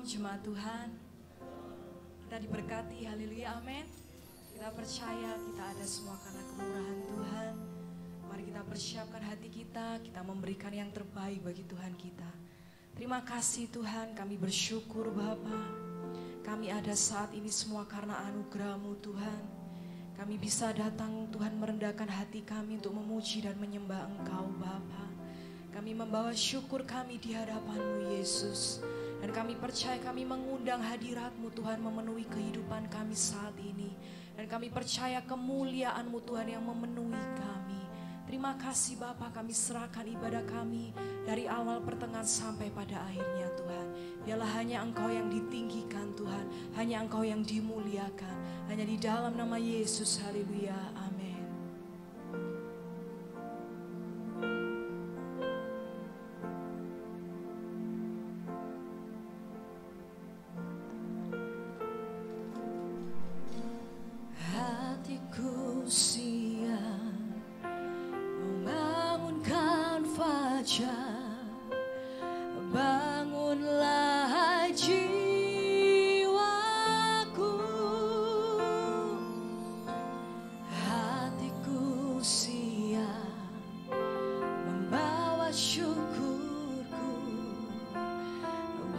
Jemaat Tuhan, kita diberkati, haleluya, amin. Kita percaya kita ada semua karena kemurahan Tuhan. Mari kita persiapkan hati kita memberikan yang terbaik bagi Tuhan kita. Terima kasih Tuhan, kami bersyukur Bapa. Kami ada saat ini semua karena anugerah-Mu Tuhan. Kami bisa datang Tuhan merendahkan hati kami untuk memuji dan menyembah Engkau Bapa. Kami membawa syukur kami di hadapan-Mu Yesus. Dan kami percaya kami mengundang hadirat-Mu Tuhan memenuhi kehidupan kami saat ini. Dan kami percaya kemuliaan-Mu Tuhan yang memenuhi kami. Terima kasih Bapa, kami serahkan ibadah kami dari awal pertengahan sampai pada akhirnya Tuhan. Biarlah hanya Engkau yang ditinggikan Tuhan, hanya Engkau yang dimuliakan. Hanya di dalam nama Yesus, haleluya, amin. Hatiku siap membangunkan fajar, bangunlah jiwaku. Hatiku siap membawa syukurku,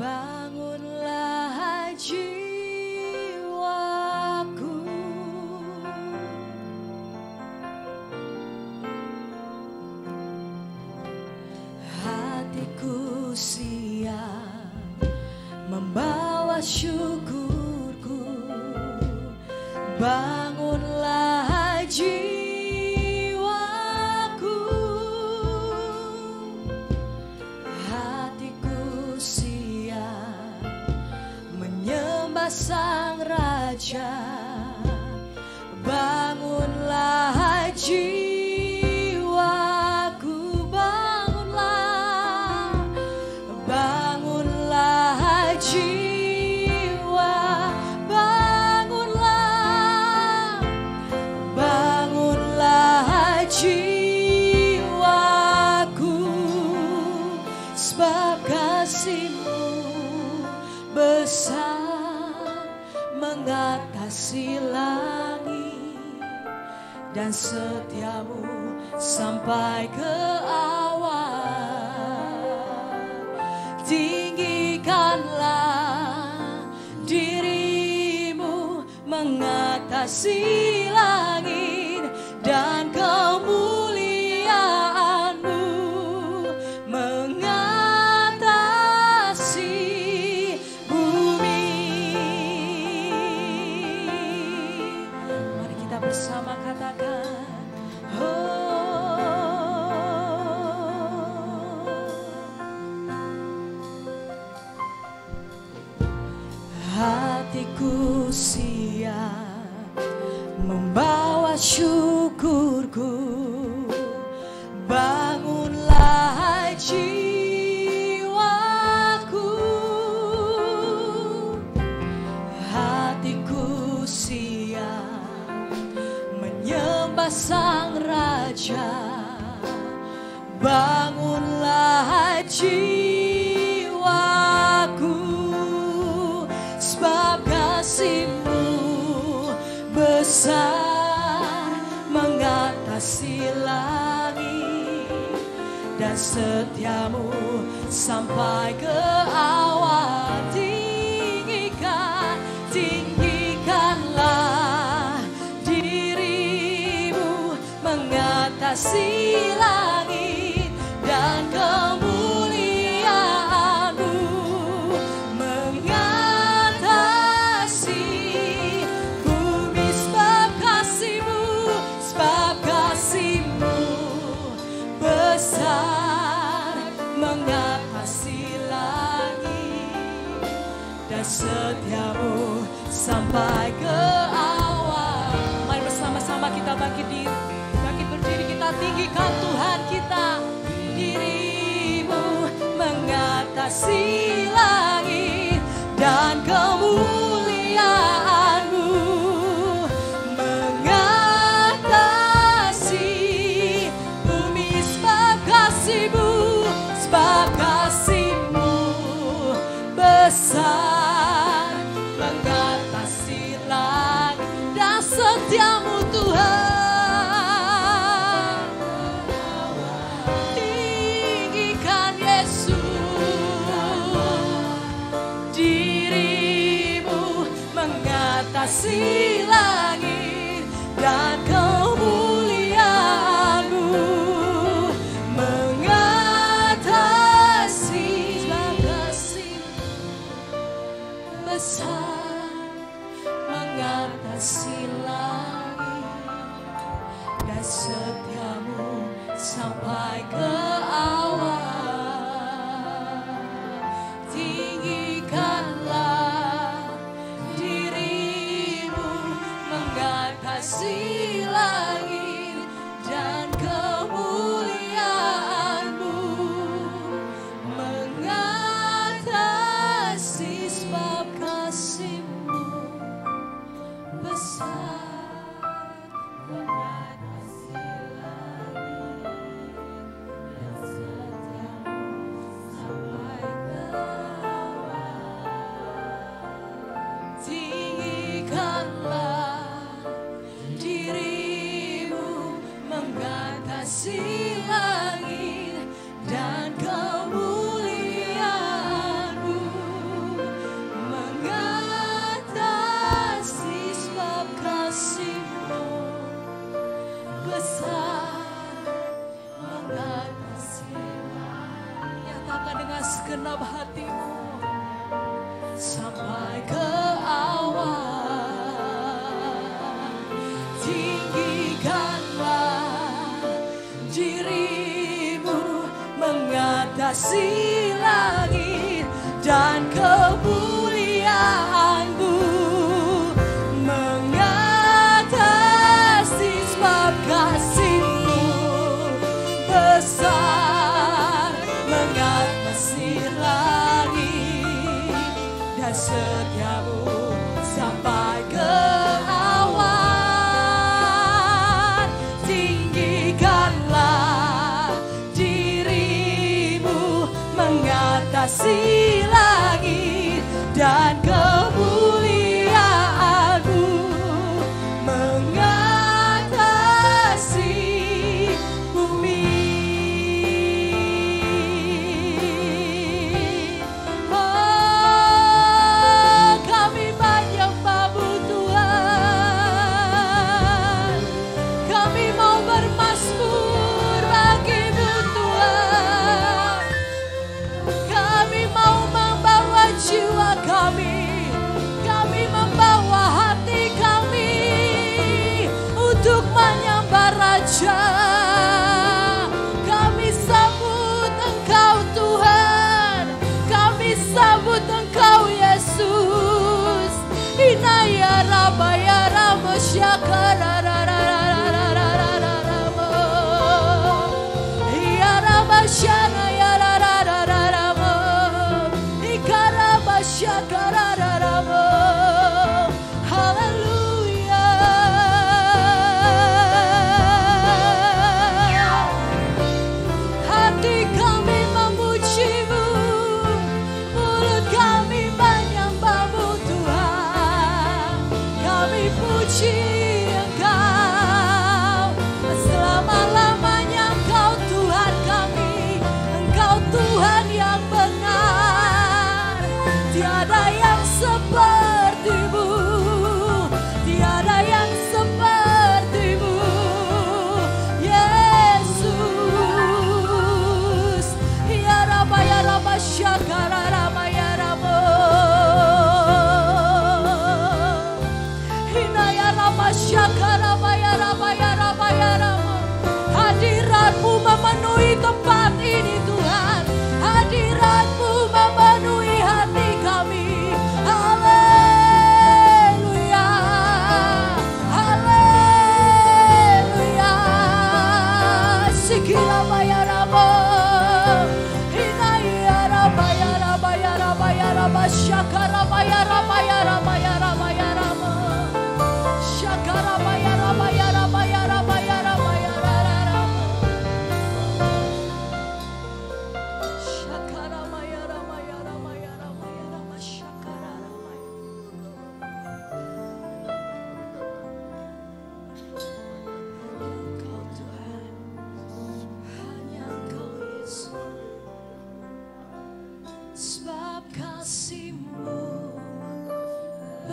bangunlah jiwaku. Hatiku siap membawa syukurku, bangunlah jiwaku. Hatiku siap menyembah Sang Raja, bangunlah jiwaku. Besar mengatasi langit, dan setiamu sampai ke awal. Tinggikanlah dirimu mengatasi langit, dan kemuliaanmu mengatasi bersama katakan, hatiku siap membawa syukurku, bangunlah jiwaku. Hatiku siap menyembah Sang Raja, bangunlah jiwaku. Sebab kasih-Mu besar mengatasi langit, dan setia-Mu sampai ke awal. Tinggikanlah mengatasi langit, dan kemuliaanmu mengatasi bumi. Sebab kasih-Mu besar mengatasi langit, dan setia-Mu sampai ke awal. Mari bersama-sama kita bangkit berdiri, kita tinggikan Tuhan kita. Diri-Mu mengatasi langit, dan kemuliaan-Mu mengatasi bumi. Sebab kasih-Mu besar setiamu Tuhan. Tinggikan Yesus, dirimu mengatasi langit dan kemuliaanmu mengatasi kasih besar, mengatasi langit dan setiamu sampai ke awal. Tinggikanlah dirimu mengatasi langit dan kemuliaanmu mengatasi sebab kasihmu besar, mengatasi langit dan setiamu sampai ke awal. Tinggikanlah dirimu mengatasi langit dan kemuliaanmu mengatasi sebab kasihmu besar, mengatasi langit. Nyatakan dengan segenap hatimu sampai ke awal. Tinggikanlah dirimu mengatasi langit dan kemuliaanmu mengatasi sebab kasihmu besar, mengatasi langit dan setiamu sampai ke awal. Tinggikanlah dirimu mengatasi langit dan kemuliaanmu mengatasi bumi. Oh, kami menyembah-Mu Tuhan. Kami mau bermazmur bagi-Mu Tuhan. Kami mau membawa jiwa kami, kami membawa hati kami untuk menyembah Raja. Kami sambut Engkau Tuhan, kami sambut Engkau Yesus. Inaya Rabba ya Ramo Syakara ya Rabba Syana ya Ramo Ikaraba Syakara Ramo. Haleluya. Hati kami memuji-Mu, mulut kami menyembah-Mu Tuhan. Kami puji Engkau, selama-lamanya Engkau Tuhan kami.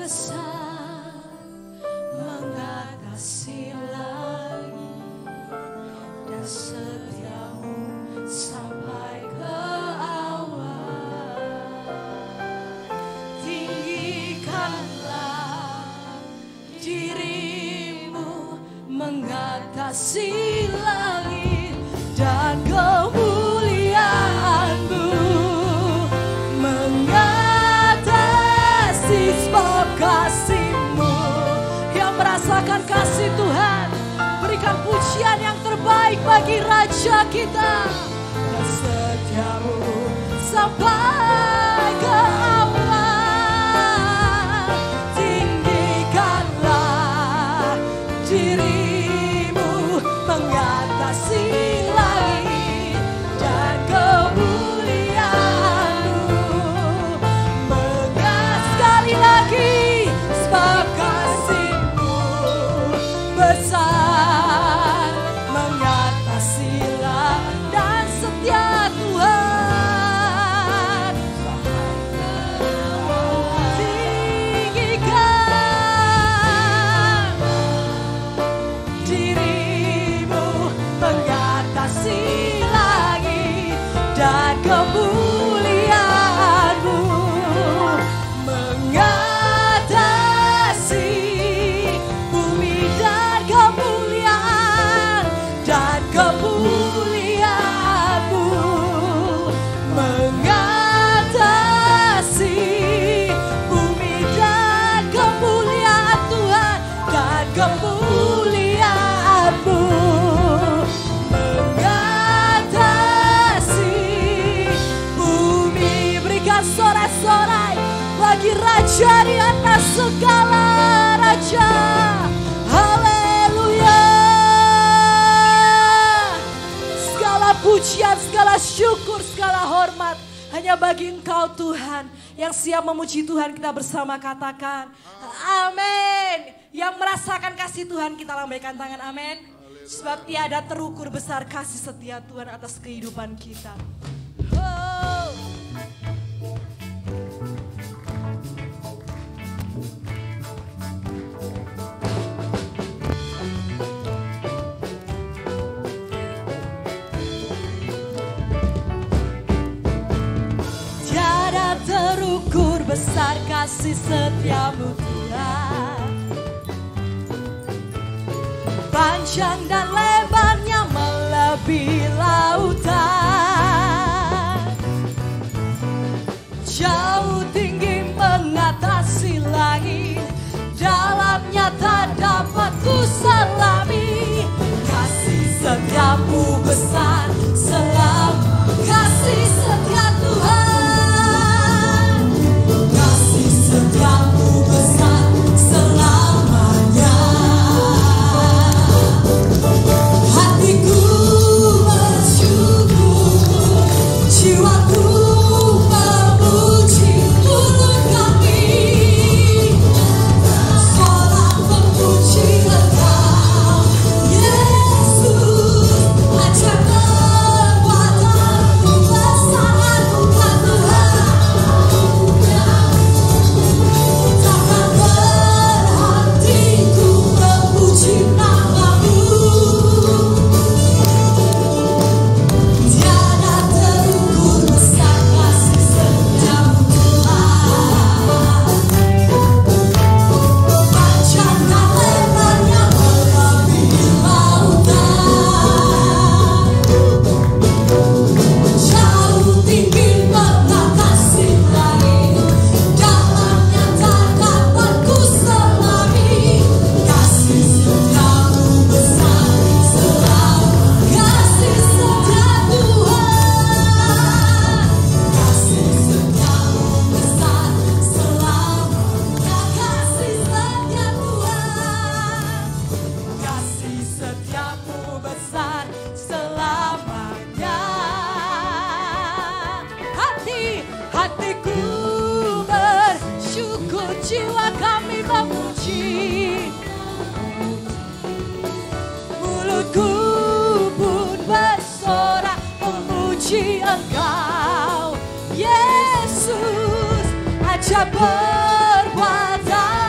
besar mengatasi langit, dan setiamu sampai ke awal. Tinggikanlah dirimu mengatasi langit, dan kemuliaanmu mengatasi sebab kasih-Mu. Yang merasakan kasih Tuhan, berikan pujian yang terbaik bagi Raja kita. Dan setiamu sampai ke awal. Tinggikanlah dirimu mengatasi langit, dan kemuliaanmu sekali lagi sebab kasih-Mu besar mengatasi langit, dan setia Tuhan. Tinggikan dirimu mengatasi langit, dan kemuliaanmu mengatasi bumi, dan kemuliaan, dan kemuliaanmu mengatasi bumi, dan kemuliaan Tuhan, dan kemuliaanmu mengatasi bumi. Berikan sorak-sorai bagi Raja di atas segala raja. Haleluya. Segala pujian, segala syukur, segala hormat hanya bagi Engkau Tuhan. Yang siap memuji Tuhan, kita bersama katakan amin. Yang merasakan kasih Tuhan, kita lambaikan tangan amin. Sebab tiada terukur besar kasih setia Tuhan atas kehidupan kita. Oh. Tiada terukur besar kasih setiamu Tuhan. Panjang dan lebarnya melebihi lautan, jauh tinggi mengatasi langit, dalamnya tak dapat ku selami. Kasih setiamu besar selama, kasih setia Tuhan. Kasih setiamu besar selamanya. Hatiku bersyukur, jiwaku memuji Tuhan kami. Sorak memuji Engkau, Yesus. Ajar kekuatanmu besar, bukan Tuhan. Takkan berhenti ku memuji nama-Mu. Tiada terukur besar kasih setiamu Tuhan. Panjang dan lebarnya melebihi lautan, jauh tinggi mengatasi langit, dalamnya tak dapat ku selami. Kasih setiamu besar selama, kasih setia Tuhan. Kasih setiamu besar selamanya, kasih setia Tuhan. Kasih setiamu besar selamanya. Hatiku bersyukur, jiwa kami memuji. Mulutku pun bersorak memuji Engkau, Yesus. Ajaib perbuatan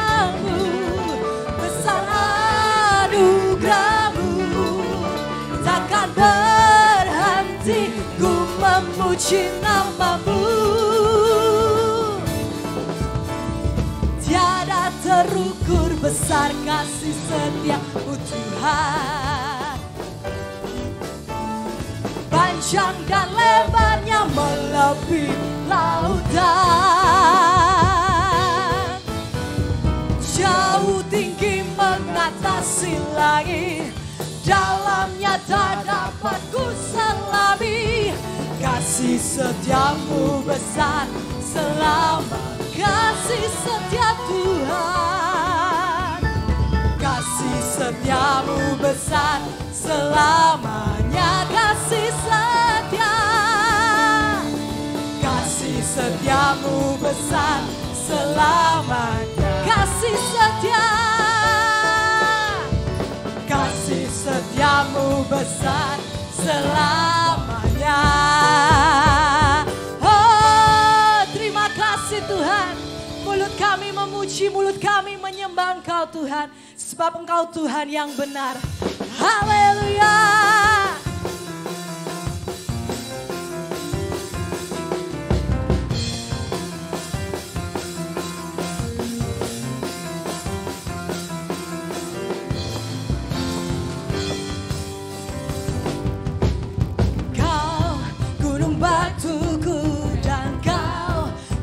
ku memuji nama-Mu. Tiada terukur besar kasih setia-Mu Tuhan. Panjang dan lebarnya melebihi lautan. Jauh tinggi mengatasi langit, dalamnya tak dapat ku selami. Kasih setia-Mu besar selama, kasih setia Tuhan. Kasih setia-Mu besar selamanya, kasih setia. Kasih setia-Mu besar selamanya, kasih setia. Kasih setia-Mu besar selamanya. Oh, terima kasih Tuhan. Mulut kami memuji, mulut kami menyembah Engkau Tuhan, sebab Engkau Tuhan yang benar. Haleluya.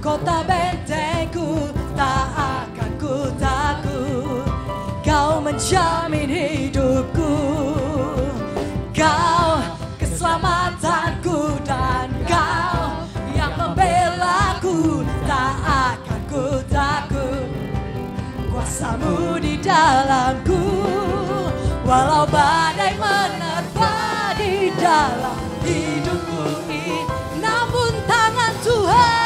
Kota bentengku, tak akan ku takut. Kau menjamin hidupku, Kau keselamatanku, dan Kau yang membelaku. Tak akan ku takut. Kuasa-Mu di dalamku, walau badai menerpa di dalam hidupku ini. Namun tangan Tuhan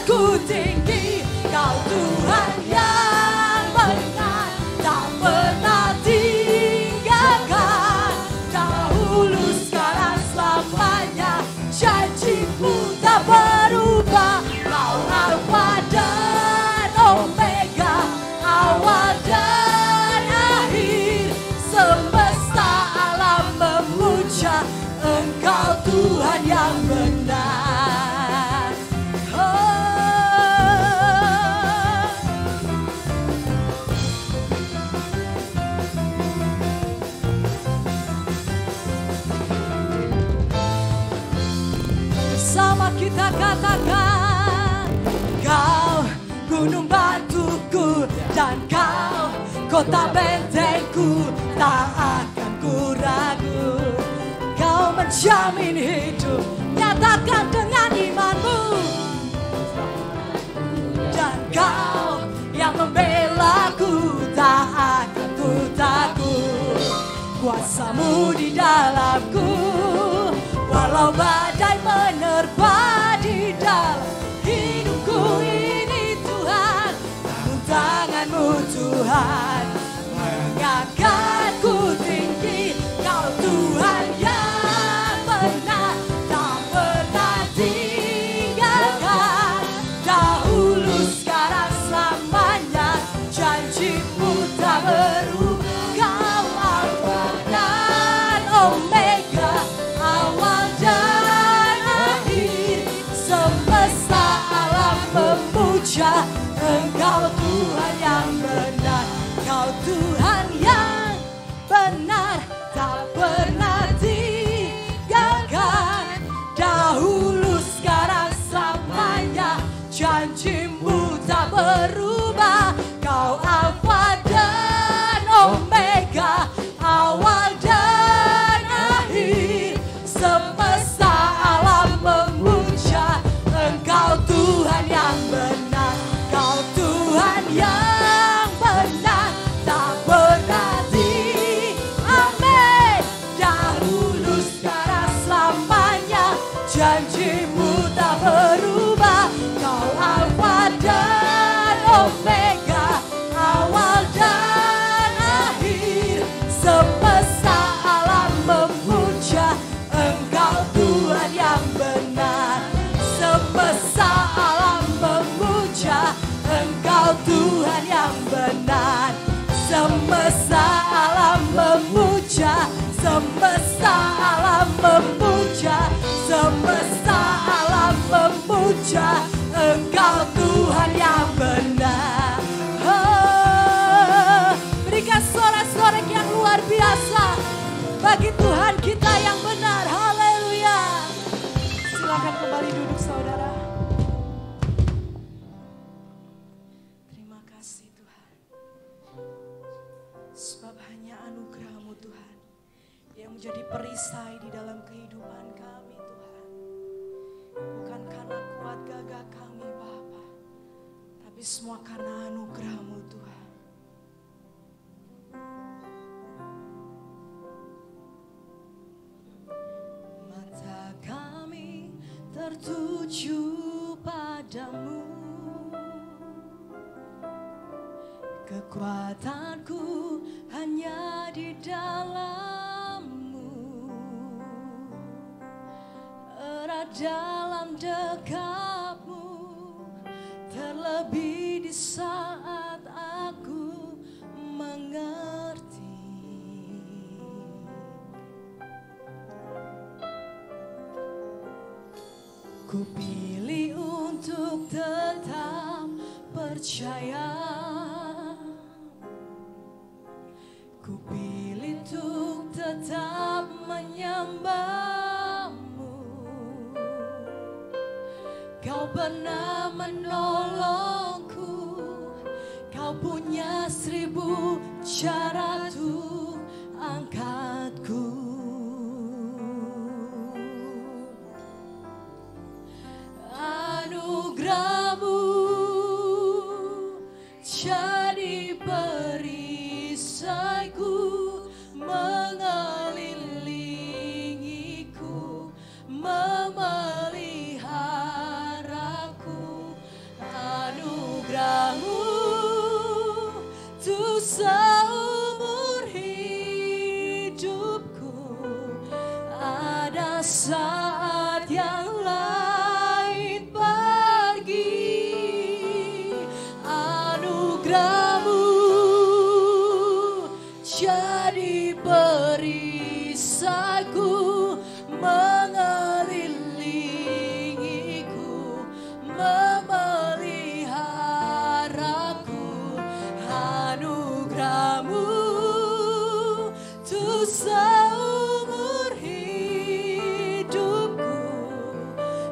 ku tinggi, Kau Tuhan yang benar, tak pernah tinggalkan. Dahulu, sekarang, selamanya, janji-Mu tak berubah. Kau Alfa dan Omega, awal dan akhir. Semesta alam memuja Engkau Tuhan yang benar. Sama kita katakan, Kau gunung batuku, dan Kau kota bentengku. Tak akan ku ragu. Kau menjamin hidup, nyatakan dengan iman-Mu. Dan Kau yang membelaku, tak akan ku takut. Kuasa-Mu di dalamku, walau badai menerpa di dalam hidupku ini Tuhan. Namun tangan-Mu Tuhan mengangkatku tinggi. Kau Tuhan yang benar, tak pernah tinggalkan. Dahulu, sekarang, selamanya, janji-Mu tak berubah. Kau Alfa dan Omega, awal dan akhir. Semesta alam memuja Engkau Tuhan yang benar. Kau Tuhan yang benar, tak pernah tinggalkan. Dahulu, sekarang, selamanya, janji-Mu tak berubah. Kau Alfa dan Omega, awal dan akhir. Semesta alam memuja Engkau Tuhan yang benar. Kau Tuhan yang benar, tak pernah amin. Dahulu, sekarang, selamanya, janji-Mu tak berubah. Kau Alfa dan Omega, awal dan akhir. Semesta alam memuja Engkau Tuhan yang benar. Semesta alam memuja Engkau Tuhan yang benar. Semesta alam memuja, semesta selesai di dalam kehidupan kami Tuhan. Bukan karena kuat gagah kami Bapa, tapi semua karena anugerah-Mu Tuhan. Mata kami tertuju padamu, kekuatanku hanya di dalam-Mu, erat dalam dekap-Mu, terlebih di saat aku mengerti. Ku pilih untuk tetap percaya, ku pilih untuk tetap menyembah-Mu. Kau pernah menolongku, Kau punya 1000 cara untuk angkatku. Anugerah-Mu jadi perisaiku, mengelilingiku, memeliharaku. Anugerah-Mu tuh seumur hidupku. Ada saat yang lain pergi, anugerah-Mu jadi perisaiku, mengelilingiku, memeliharaku. Anugerah-Mu tuh seumur hidupku,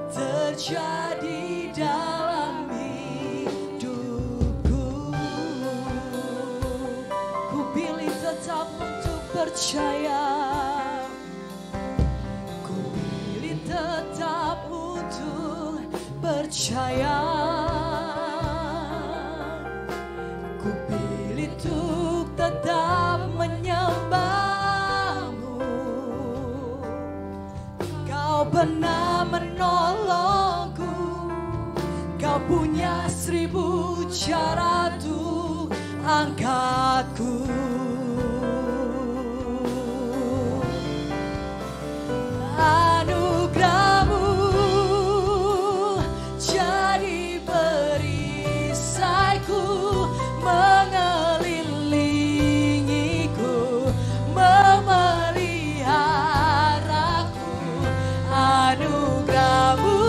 terjadi dalam hidupku. Ku pilih tetap untuk percaya, ku pilih tetap untuk percaya, ku pilih untuk tetap menyembah-Mu. Kau pernah menolongku, Kau punya 1000 cara untuk angkatku. Anugerah-Mu jadi perisaiku, mengelilingiku, memeliharaku. Anugerah-Mu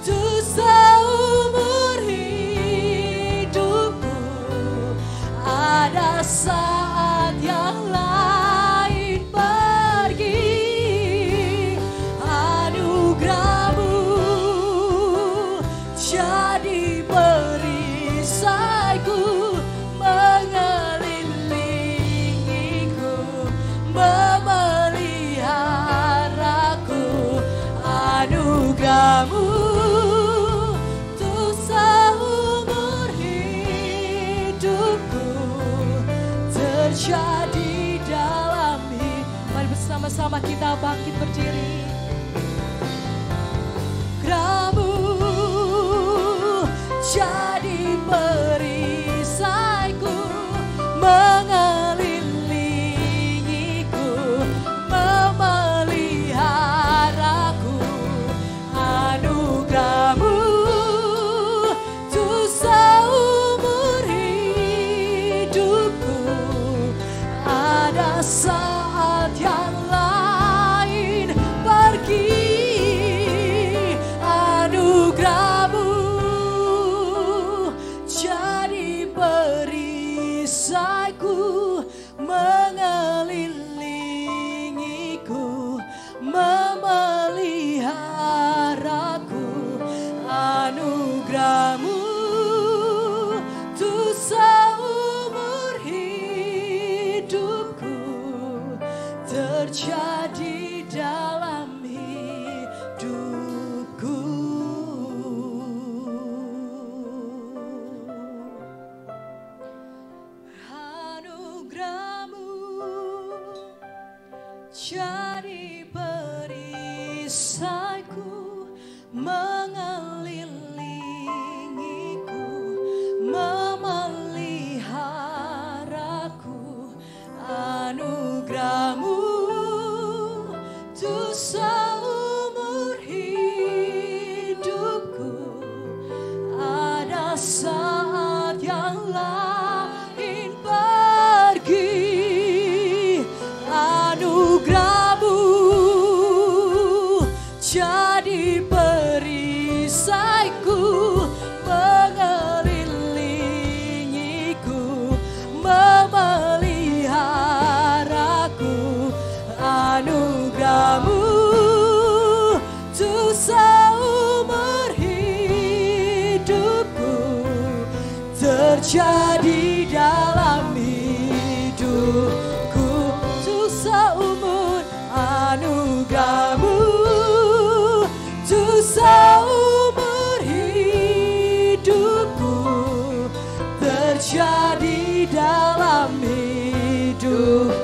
tuh seumur hidupku. Ada saat yang lain pergi, anugerah-Mu jadi perisaiku, mengelilingiku, memeliharaku. Anugerah-Mu tuh seumur hidupku, terjadi dalam hidup. Mari bersama-sama kita bangkit berdiri. Anugerah-Mu jadi perisaiku, mengelilingiku, memeliharaku. Anugerah-Mu tuh seumur hidupku. Ada saat yang lain pergi, anugerah-Mu terjadi dalam hidupku. Anugerah-Mu jadi perisaiku, mengelilingiku, memeliharaku. Anugerah-Mu tuh seumur hidupku. Ada saat yang lain pergi, anugerah-Mu jadi perisaiku, mengelilingiku, memeliharaku. Anugerah-Mu tuh seumur hidupku, terjadi dalam hidupku. Tuh seumur anugerah-Mu tuh seumur hidupku, terjadi dalam hidupku.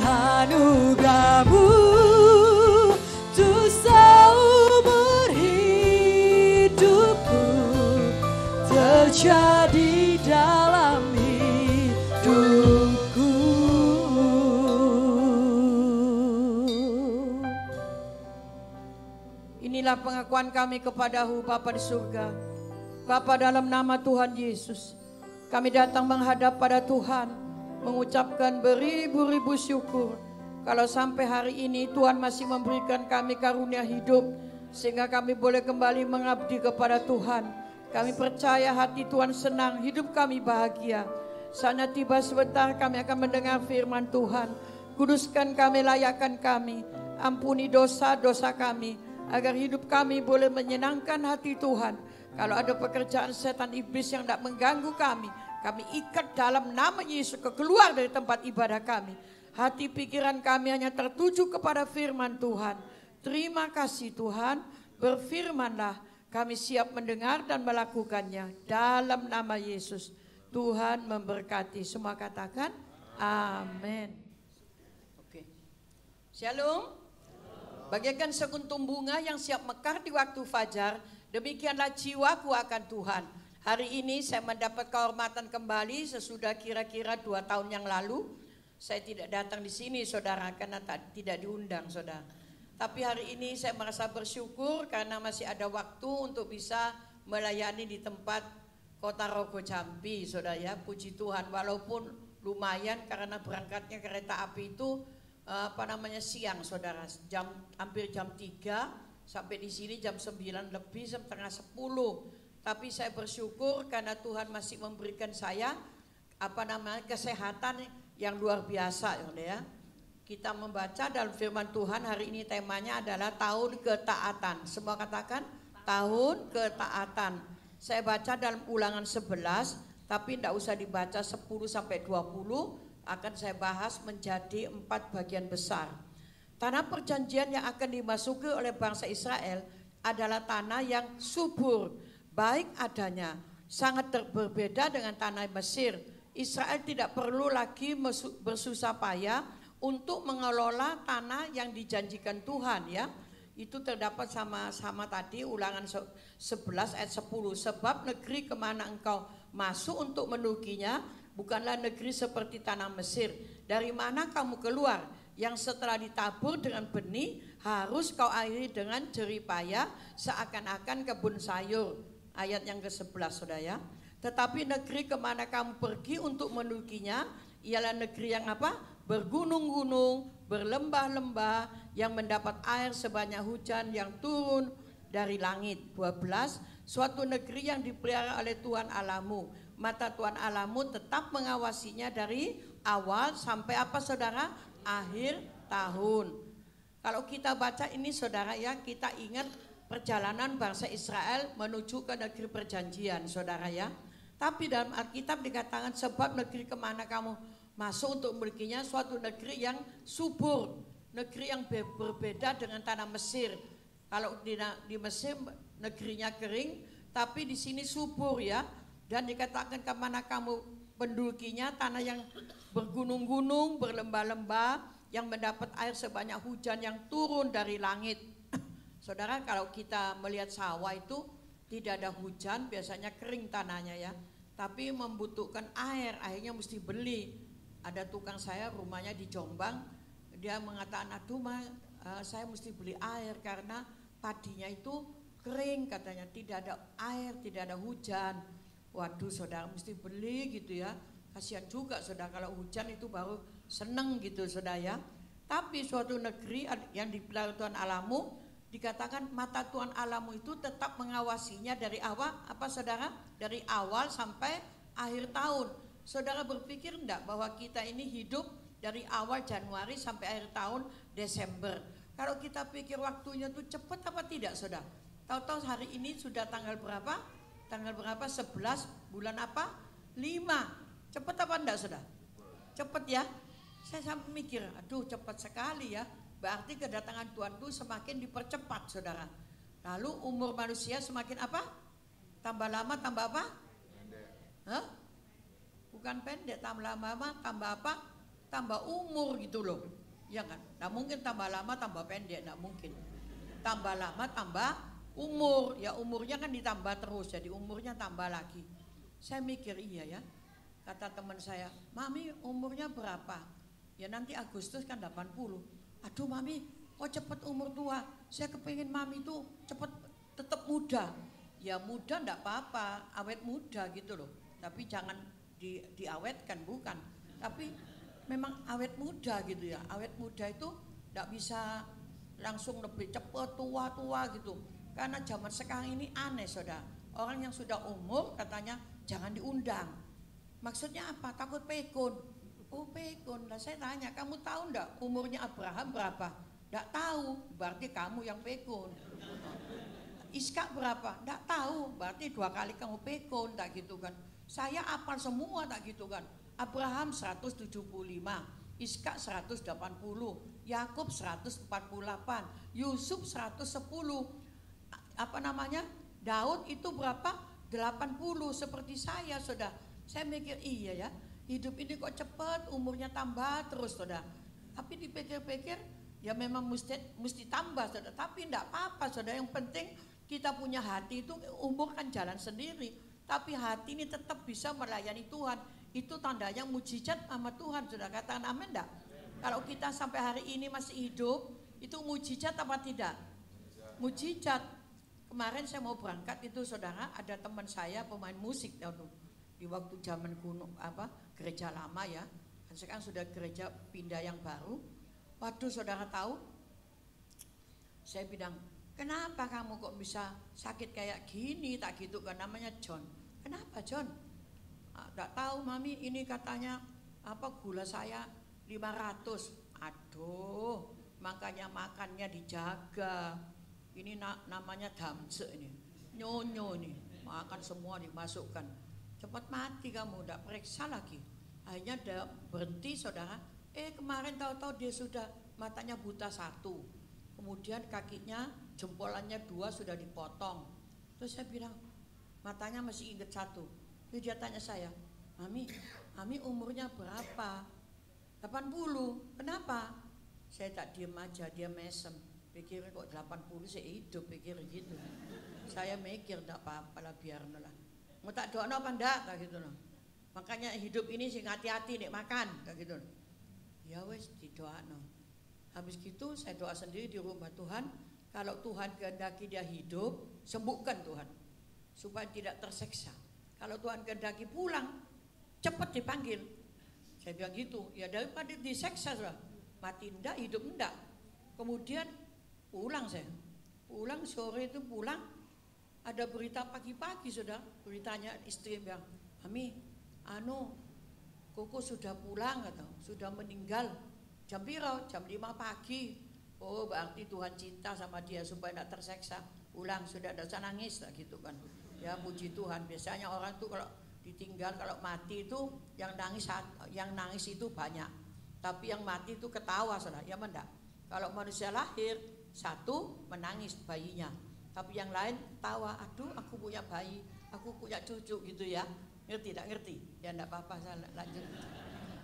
Anugerah-Mu tuh seumur hidupku, terjadi dalam hidupku. Inilah pengakuan kami kepada-Mu Bapa di surga. Bapa, dalam nama Tuhan Yesus, kami datang menghadap pada Tuhan, mengucapkan beribu-ribu syukur. Kalau sampai hari ini Tuhan masih memberikan kami karunia hidup, sehingga kami boleh kembali mengabdi kepada Tuhan. Kami percaya hati Tuhan senang, hidup kami bahagia. Saatnya tiba sebentar kami akan mendengar firman Tuhan. Kuduskan kami, layakkan kami, ampuni dosa-dosa kami, agar hidup kami boleh menyenangkan hati Tuhan. Kalau ada pekerjaan setan iblis yang tidak mengganggu kami ikat dalam nama Yesus, keluar dari tempat ibadah kami. Hati pikiran kami hanya tertuju kepada firman Tuhan. Terima kasih Tuhan, berfirmanlah, kami siap mendengar dan melakukannya. Dalam nama Yesus, Tuhan memberkati. Semua katakan amin. Oke. Shalom. Bagaikan sekuntum bunga yang siap mekar di waktu fajar, demikianlah jiwaku akan Tuhan. Hari ini saya mendapat kehormatan kembali sesudah kira-kira 2 tahun yang lalu. Saya tidak datang di sini saudara karena tidak diundang saudara. Tapi hari ini saya merasa bersyukur karena masih ada waktu untuk bisa melayani di tempat Kota Rogo Jambi saudara ya. Puji Tuhan, walaupun lumayan karena berangkatnya kereta api itu siang saudara, hampir jam 3 sampai di sini jam 9 lebih, setengah 10. Tapi saya bersyukur karena Tuhan masih memberikan saya kesehatan yang luar biasa ya. Kita membaca dalam firman Tuhan hari ini, temanya adalah tahun ketaatan. Semua katakan tahun ketaatan. Saya baca dalam Ulangan 11, tapi tidak usah dibaca 10 sampai 20, akan saya bahas menjadi 4 bagian besar. Tanah perjanjian yang akan dimasuki oleh bangsa Israel adalah tanah yang subur, baik adanya, sangat berbeda dengan tanah Mesir. Israel tidak perlu lagi bersusah payah untuk mengelola tanah yang dijanjikan Tuhan ya. Itu terdapat sama-sama tadi Ulangan 11 ayat 10. Sebab negeri kemana engkau masuk untuk menukinya bukanlah negeri seperti tanah Mesir. Dari mana kamu keluar, yang setelah ditabur dengan benih harus kau airi dengan jerih payah seakan-akan kebun sayur. Ayat yang ke-11 saudara ya. Tetapi negeri kemana kamu pergi untuk menukinya ialah negeri yang bergunung-gunung, berlembah-lembah, yang mendapat air sebanyak hujan yang turun dari langit. 12. Suatu negeri yang dipelihara oleh Tuhan Allahmu. Mata Tuhan Allahmu tetap mengawasinya dari awal sampai saudara? Akhir tahun. Kalau kita baca ini saudara ya, kita ingat perjalanan bangsa Israel menuju ke negeri perjanjian saudara ya. Tapi dalam Alkitab dikatakan sebab negeri kemana kamu masuk untuk memilikinya suatu negeri yang subur, negeri yang berbeda dengan tanah Mesir. Kalau di Mesir negerinya kering, tapi di sini subur ya. Dan dikatakan kemana kamu pendudukinya, tanah yang bergunung-gunung, berlembah-lembah, yang mendapat air sebanyak hujan yang turun dari langit. Saudara, kalau kita melihat sawah itu tidak ada hujan, biasanya kering tanahnya ya. Tapi membutuhkan air, akhirnya mesti beli. Ada tukang saya rumahnya di Jombang, dia mengatakan, aduh saya mesti beli air karena padinya itu kering katanya, tidak ada air, tidak ada hujan. Waduh saudara, mesti beli gitu ya. Kasihan juga saudara, kalau hujan itu baru seneng gitu saudara ya. Tapi suatu negeri yang dipelihara Tuhan Allahmu, dikatakan mata Tuhan Allahmu itu tetap mengawasinya dari awal, apa saudara? Dari awal sampai akhir tahun. Saudara berpikir enggak bahwa kita ini hidup dari awal Januari sampai akhir tahun Desember? Kalau kita pikir waktunya itu cepat apa tidak saudara? Tahu-tahu hari ini sudah tanggal berapa? Tanggal berapa? 11 bulan apa? 5. Cepat apa enggak saudara? Cepat ya. Saya sampai mikir, aduh cepat sekali ya. Berarti kedatangan Tuhan itu semakin dipercepat saudara. Lalu umur manusia semakin apa? Tambah lama tambah apa? Hah? Bukan pendek, tambah lama tambah apa? Tambah umur gitu loh. Ya kan? Nah mungkin tambah lama tambah pendek, enggak mungkin. Tambah lama tambah umur, ya umurnya kan ditambah terus, jadi umurnya tambah lagi. Saya mikir iya ya. Kata teman saya, mami umurnya berapa? Ya nanti Agustus kan 80. Aduh mami, kok cepet umur tua? Saya kepingin mami itu cepet tetap muda. Ya muda enggak apa-apa, awet muda gitu loh. Tapi jangan diawetkan, bukan. Tapi memang awet muda gitu ya. Awet muda itu enggak bisa langsung lebih cepat tua-tua gitu. Karena zaman sekarang ini aneh saudara. Orang yang sudah umur katanya jangan diundang. Maksudnya apa? Takut pekun. Oh pekun. Lah saya tanya, kamu tahu enggak umurnya Abraham berapa? Enggak tahu, berarti kamu yang pekun. Ishak berapa? Enggak tahu, berarti 2 kali kamu pekun, tak gitu kan. Saya apal semua tak gitu kan. Abraham 175, Ishak 180, Yakub 148, Yusuf 110. Apa namanya? Daud itu berapa? 80 seperti saya saudara. Saya mikir iya ya, hidup ini kok cepat, umurnya tambah terus saudara. Tapi dipikir-pikir ya memang mesti tambah saudara. Tapi enggak apa-apa saudara, yang penting kita punya hati itu, umur kan jalan sendiri. Tapi hati ini tetap bisa melayani Tuhan. Itu tandanya mujizat sama Tuhan. Sudah katakan amin enggak? Kalau kita sampai hari ini masih hidup, itu mujizat apa tidak? Mujizat. Kemarin saya mau berangkat itu saudara, ada teman saya pemain musik dulu. Di waktu zaman kuno gereja lama ya. Dan sekarang sudah gereja pindah yang baru. Waduh saudara tahu? Saya bilang, kenapa kamu kok bisa sakit kayak gini? Tak gitu kan, namanya John. Kenapa John? Tak tahu mami, ini katanya gula saya 500. Aduh, makanya makannya dijaga. Ini namanya damse ini, nyonyo ini, makan semua dimasukkan. Cepat mati kamu, tidak periksa lagi. Akhirnya dia berhenti saudara. Kemarin tahu-tahu dia sudah matanya buta 1. Kemudian kakinya, jempolannya 2 sudah dipotong. Terus saya bilang, matanya masih ingat 1. Terus dia tanya saya, mami umurnya berapa? 80. Kenapa? Saya tak diem aja, dia mesem. Pikir kok 80 saya hidup, pikir gitu. Saya mikir enggak apa-apa lah, biarlah. Mau tak doa apa enggak, tak gitu loh. Makanya hidup ini sing hati-hati nek makan, tak gitu loh. Ya wes didoano. Habis gitu saya doa sendiri di rumah Tuhan. Kalau Tuhan kehendaki dia hidup, sembuhkan Tuhan supaya tidak terseksa. Kalau Tuhan kehendaki pulang, cepat dipanggil. Saya bilang gitu, ya daripada diseksa sudah. Mati enggak, hidup enggak. Kemudian pulang saya. Pulang sore itu pulang, ada berita pagi-pagi sudah. Beritanya istri bilang, "Mami, Koko sudah pulang atau sudah meninggal." Jam piro? Jam 5 pagi. Oh, berarti Tuhan cinta sama dia supaya tidak terseksa. Pulang sudah, tidak usah nangis lah gitu kan. Ya puji Tuhan. Biasanya orang tuh kalau Ditinggal kalau mati itu yang nangis itu banyak. Tapi yang mati itu ketawa, saudara. Ya enggak? Kalau manusia lahir, satu menangis bayinya, tapi yang lain tawa, aduh aku punya bayi, aku punya cucu gitu ya. Ngerti tak ngerti? Ya enggak apa-apa, saya lanjut.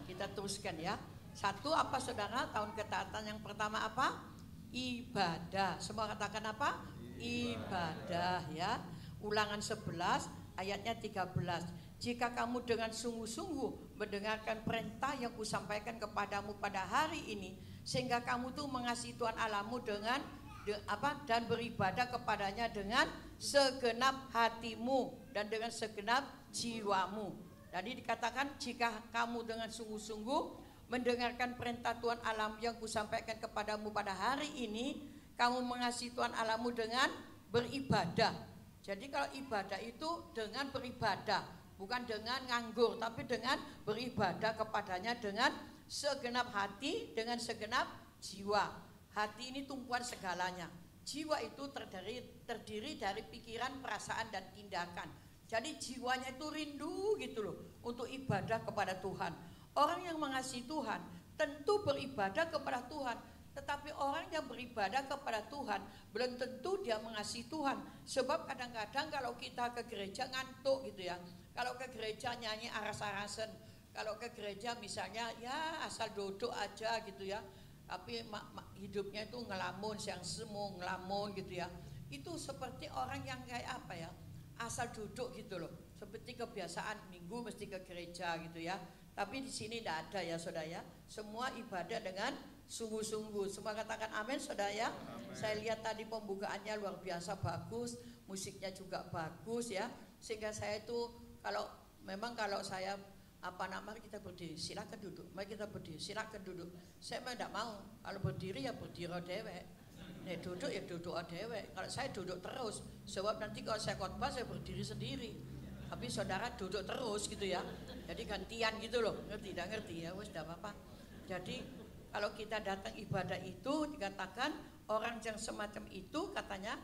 Kita teruskan ya. Satu apa saudara? Tahun ketaatan yang pertama apa? Ibadah. Semua katakan apa? Ibadah ya. Ulangan 11 ayatnya 13. Jika kamu dengan sungguh-sungguh mendengarkan perintah yang kusampaikan kepadamu pada hari ini, sehingga kamu tuh mengasihi Tuhan Allahmu dengan dan beribadah kepadanya dengan segenap hatimu dan dengan segenap jiwamu. Tadi dikatakan jika kamu dengan sungguh-sungguh mendengarkan perintah Tuhan Allahmu yang kusampaikan kepadamu pada hari ini, kamu mengasihi Tuhan Allahmu dengan beribadah. Jadi kalau ibadah itu dengan beribadah, bukan dengan nganggur, tapi dengan beribadah kepadanya dengan segenap hati, dengan segenap jiwa. Hati ini tumpuan segalanya. Jiwa itu terdiri dari pikiran, perasaan, dan tindakan. Jadi jiwanya itu rindu gitu loh untuk ibadah kepada Tuhan. Orang yang mengasihi Tuhan tentu beribadah kepada Tuhan. Tetapi orang yang beribadah kepada Tuhan belum tentu dia mengasihi Tuhan. Sebab kadang-kadang kalau kita ke gereja ngantuk gitu ya. Kalau ke gereja nyanyi aras-arasan. Kalau ke gereja misalnya ya asal duduk aja gitu ya. Tapi hidupnya itu ngelamun, siang semu ngelamun gitu ya. Itu seperti orang yang kayak apa ya, asal duduk gitu loh. Seperti kebiasaan minggu mesti ke gereja gitu ya. Tapi di sini tidak ada ya saudara ya. Semua ibadah dengan sungguh-sungguh. Semua katakan amin saudara ya. Amen. Saya lihat tadi pembukaannya luar biasa bagus, musiknya juga bagus ya. Sehingga saya itu kalau saya kita berdiri, silakan duduk. Mari kita berdiri, silakan duduk. Saya memang tidak mau. Kalau berdiri ya berdiri dewek. Duduk ya duduk dewek. Kalau saya duduk terus, sebab nanti kalau saya khotbah saya berdiri sendiri. Tapi saudara duduk terus gitu ya. Jadi gantian gitu loh. Ngerti tidak ngerti ya? Wes tidak apa-apa. Jadi kalau kita datang ibadah itu dikatakan orang yang semacam itu katanya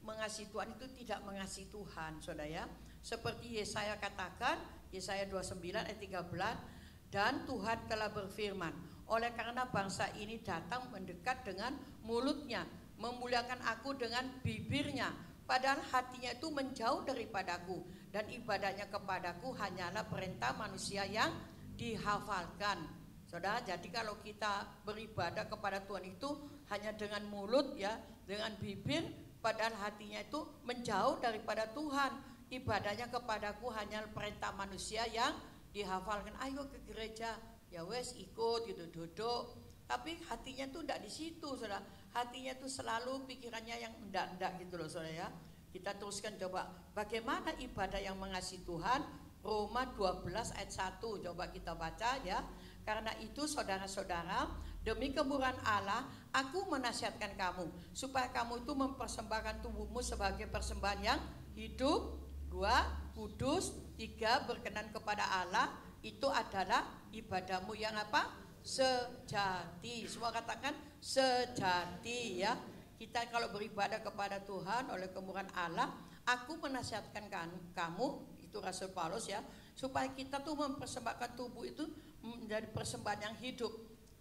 mengasihi Tuhan itu tidak mengasihi Tuhan, saudara ya. Seperti Yesaya katakan, Yesaya 29 ayat 13, dan Tuhan telah berfirman, oleh karena bangsa ini datang mendekat dengan mulutnya, memuliakan aku dengan bibirnya, padahal hatinya itu menjauh daripadaku, dan ibadahnya kepadaku hanyalah perintah manusia yang dihafalkan. Saudara, jadi kalau kita beribadah kepada Tuhan itu hanya dengan mulut ya, dengan bibir, padahal hatinya itu menjauh daripada Tuhan. Ibadahnya kepadaku hanya perintah manusia yang dihafalkan. Ayo ke gereja, ya wes ikut gitu, duduk. Tapi hatinya tuh enggak di situ, saudara. Hatinya tuh selalu pikirannya yang enggak gitu loh, saudara ya. Kita teruskan coba, bagaimana ibadah yang mengasihi Tuhan? Roma 12 ayat 1, coba kita baca ya. Karena itu saudara-saudara, demi kemurahan Allah, aku menasihatkan kamu supaya kamu itu mempersembahkan tubuhmu sebagai persembahan yang hidup, 2, kudus, 3, berkenan kepada Allah. Itu adalah ibadahmu yang apa? Sejati. Semua katakan sejati ya. Kita kalau beribadah kepada Tuhan oleh kemurahan Allah, aku menasihatkan kamu, itu Rasul Paulus ya, supaya kita tuh mempersembahkan tubuh itu menjadi persembahan yang hidup.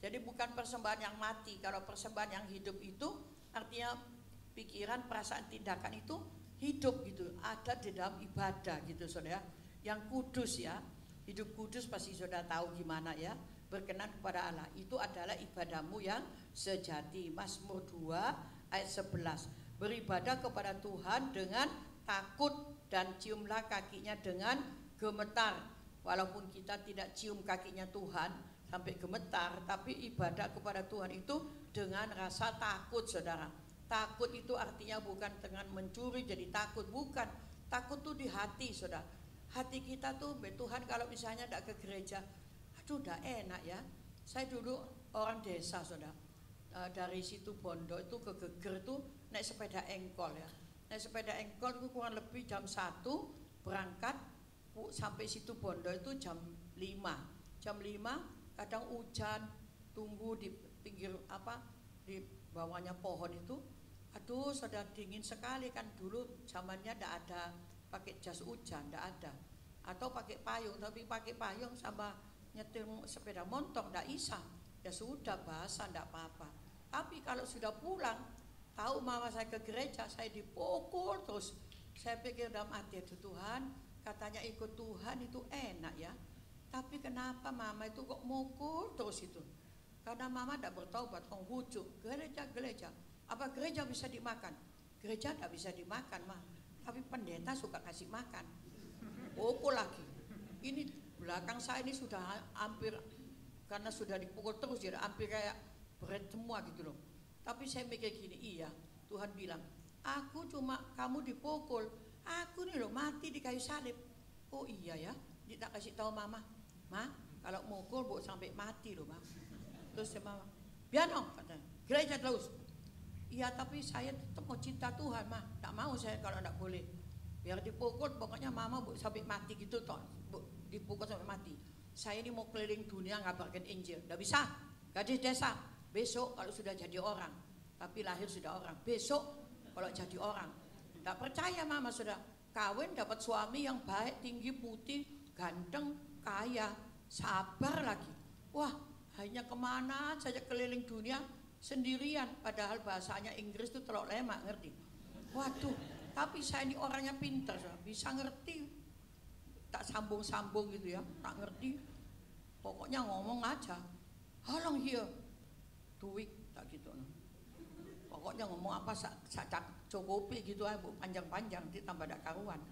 Jadi bukan persembahan yang mati. Kalau persembahan yang hidup itu artinya pikiran, perasaan, tindakan itu hidup gitu, ada di dalam ibadah gitu saudara. Yang kudus ya, hidup kudus pasti saudara tahu gimana ya, berkenan kepada Allah. Itu adalah ibadahmu yang sejati. Mazmur 2 ayat 11. Beribadah kepada Tuhan dengan takut dan ciumlah kakinya dengan gemetar. Walaupun kita tidak cium kakinya Tuhan sampai gemetar, tapi ibadah kepada Tuhan itu dengan rasa takut saudara. Takut itu artinya bukan dengan mencuri jadi takut, bukan. Takut tuh di hati saudara. Hati kita tuh, Tuhan kalau misalnya tidak ke gereja, aduh udah enak ya. Saya dulu orang desa saudara, dari situ Bondo itu ke Geger tuh naik sepeda engkol ya. Naik sepeda engkol itu kurang lebih jam 1 berangkat sampai situ Bondo itu jam 5. Jam 5 kadang hujan, tunggu di pinggir di bawahnya pohon itu. Aduh sudah dingin sekali kan, dulu zamannya tidak ada pakai jas hujan, tidak ada. atau pakai payung. Tapi pakai payung sama nyetir sepeda motor ndak bisa. Ya sudah, basah ndak apa-apa. Tapi kalau sudah pulang, tahu mama saya ke gereja, saya dipukul terus. Saya pikir dalam hati, itu Tuhan, katanya ikut Tuhan itu enak ya. Tapi kenapa mama itu kok mukul terus itu? Karena mama tidak bertaubat, menghujuk gereja-gereja. Apa gereja bisa dimakan? Gereja tidak bisa dimakan, mah. Tapi pendeta suka kasih makan. Pukul lagi. Ini belakang saya ini sudah hampir, karena sudah dipukul terus, jadi hampir kayak berat semua gitu loh. Tapi saya mikir gini, iya, Tuhan bilang, aku cuma kamu dipukul, aku nih loh mati di kayu salib. Oh iya ya, dia tak kasih tahu mama, ma, kalau mukul bu sampai mati loh ma. Terus saya mama, biar dong katanya, gereja terus. Iya tapi saya tetap mau cinta Tuhan mah, tak mau saya kalau tidak boleh. Biar dipukul pokoknya mama bu sampai mati gitu toh, bu dipukul sampai mati. Saya ini mau keliling dunia ngabarkan Injil, tidak bisa. Gadis desa, besok kalau sudah jadi orang, tapi lahir sudah orang, besok kalau jadi orang. Tidak percaya mama sudah kawin dapat suami yang baik, tinggi, putih, ganteng, kaya, sabar lagi. Wah, hanya kemana saja keliling dunia sendirian, padahal bahasanya Inggris itu terlalu lemak, ngerti? Waduh, tapi saya ini orangnya pintar, bisa ngerti, tak sambung-sambung gitu ya, tak ngerti. Pokoknya ngomong aja, how long here? 2 weeks, tak gitu. Pokoknya ngomong apa sak cukupi gitu aja, bu, panjang-panjang, ditambah ada karuan.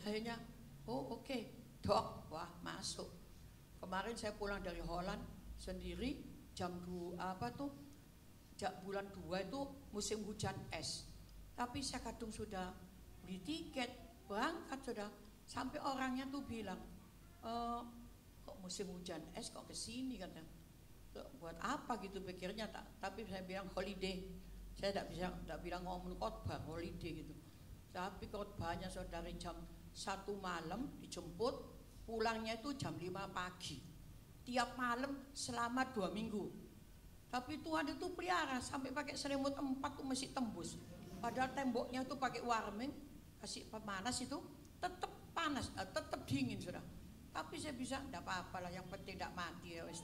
Akhirnya, oh oke, dok, wah masuk. Kemarin saya pulang dari Holland sendiri, jam 2 apa tuh? Bulan 2 itu musim hujan es. Tapi saya kadung sudah beli tiket, berangkat sudah. Sampai orangnya tuh bilang, kok musim hujan es kok kesini katanya. Buat apa gitu pikirnya, tapi saya bilang holiday. Saya tidak bilang ngomong khotbah, holiday gitu. Tapi khotbahnya saudara jam 1 malam dijemput, pulangnya itu jam 5 pagi. Tiap malam selama 2 minggu. Tapi Tuhan itu pelihara sampai pakai selimut 4 tuh masih tembus. Padahal temboknya itu pakai warming, kasih pemanas itu tetap panas, tetap dingin sudah. Tapi saya bisa, tidak apa-apa lah, yang penting tidak mati ya wis.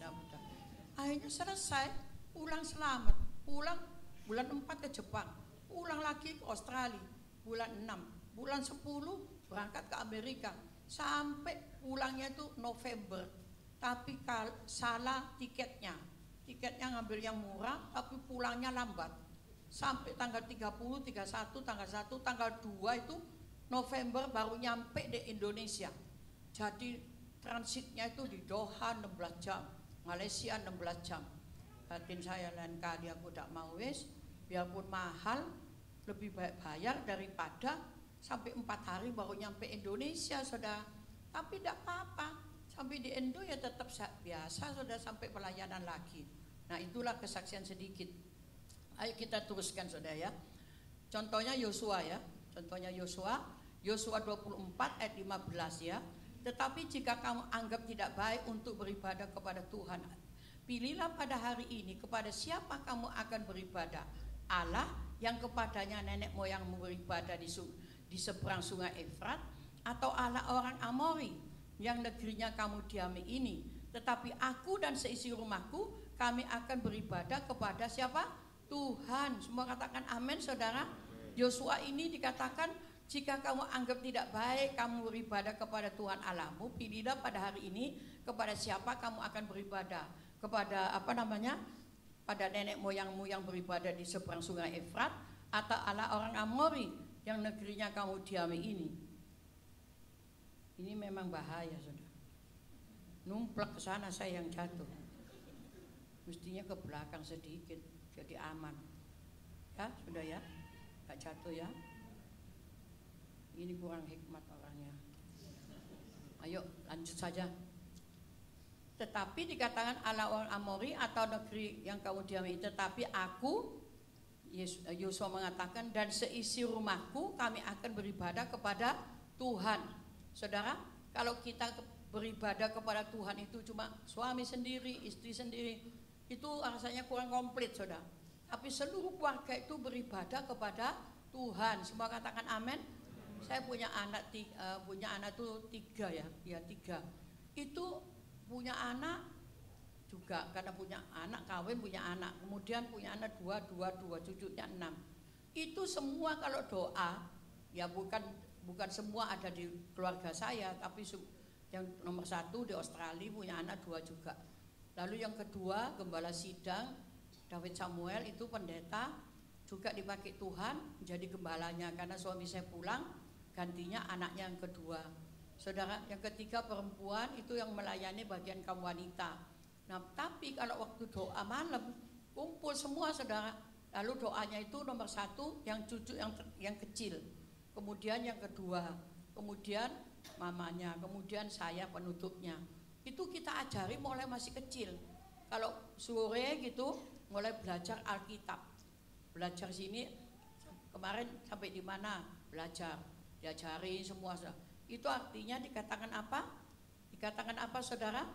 Akhirnya selesai, pulang selamat. Pulang bulan 4 ke Jepang, pulang lagi ke Australia, bulan 6, bulan 10 berangkat ke Amerika, sampai pulangnya itu November. Tapi salah tiketnya ngambil yang murah, tapi pulangnya lambat. Sampai tanggal 30, 31, tanggal 1, tanggal 2 itu November baru nyampe di Indonesia. Jadi transitnya itu di Doha 16 jam, Malaysia 16 jam. Batin saya lain kali aku tak mau wis, biarpun mahal, lebih baik bayar daripada sampai 4 hari baru nyampe Indonesia sudah. Tapi tidak apa-apa, sampai di Indo ya tetap biasa sudah, sampai pelayanan lagi. Nah itulah kesaksian sedikit. Ayo kita teruskan saudara ya. Contohnya Yosua ya. Contohnya Yosua 24 ayat 15 ya. Tetapi jika kamu anggap tidak baik untuk beribadah kepada Tuhan, pilihlah pada hari ini kepada siapa kamu akan beribadah. Allah yang kepadanya nenek moyangmu beribadah di seberang sungai Efrat, atau Allah orang Amori yang negerinya kamu diami ini. Tetapi aku dan seisi rumahku, kami akan beribadah kepada siapa? Tuhan. Semua katakan amin saudara. Yosua ini dikatakan, jika kamu anggap tidak baik kamu beribadah kepada Tuhan Allahmu, pilihlah pada hari ini kepada siapa kamu akan beribadah. Kepada pada nenek moyangmu yang beribadah di seberang sungai Efrat, atau Allah orang Amori yang negerinya kamu diami ini. Ini memang bahaya saudara. Numplak ke sana saya yang jatuh. Mestinya ke belakang sedikit jadi aman. Ya sudah ya, gak jatuh ya. Ini kurang hikmat orangnya. Ayo lanjut saja. Tetapi dikatakan Allah orang Amori atau negeri yang kamu diami. Tetapi aku, Yosua mengatakan, dan seisi rumahku kami akan beribadah kepada Tuhan. Saudara, kalau kita beribadah kepada Tuhan itu cuma suami sendiri, istri sendiri, itu rasanya kurang komplit saudara. Tapi seluruh keluarga itu beribadah kepada Tuhan. Semua katakan amin. Saya punya anak tuh 3 ya, ya 3. Itu punya anak juga karena punya anak kawin punya anak, kemudian punya anak 2, cucunya 6. Itu semua kalau doa ya bukan semua ada di keluarga saya, tapi yang nomor 1 di Australia punya anak 2 juga. Lalu yang kedua gembala sidang David Samuel itu pendeta juga dipakai Tuhan menjadi gembalanya karena suami saya pulang gantinya anaknya yang kedua. Saudara, yang ketiga perempuan itu yang melayani bagian kaum wanita. Nah, tapi kalau waktu doa malam kumpul semua saudara. Lalu doanya itu nomor 1 yang cucu yang kecil, kemudian yang kedua, kemudian mamanya, kemudian saya penutupnya. Itu kita ajari mulai masih kecil. Kalau sore gitu mulai belajar Alkitab, belajar sini kemarin sampai di mana belajar, diajari semua. Itu artinya dikatakan apa? Dikatakan apa saudara?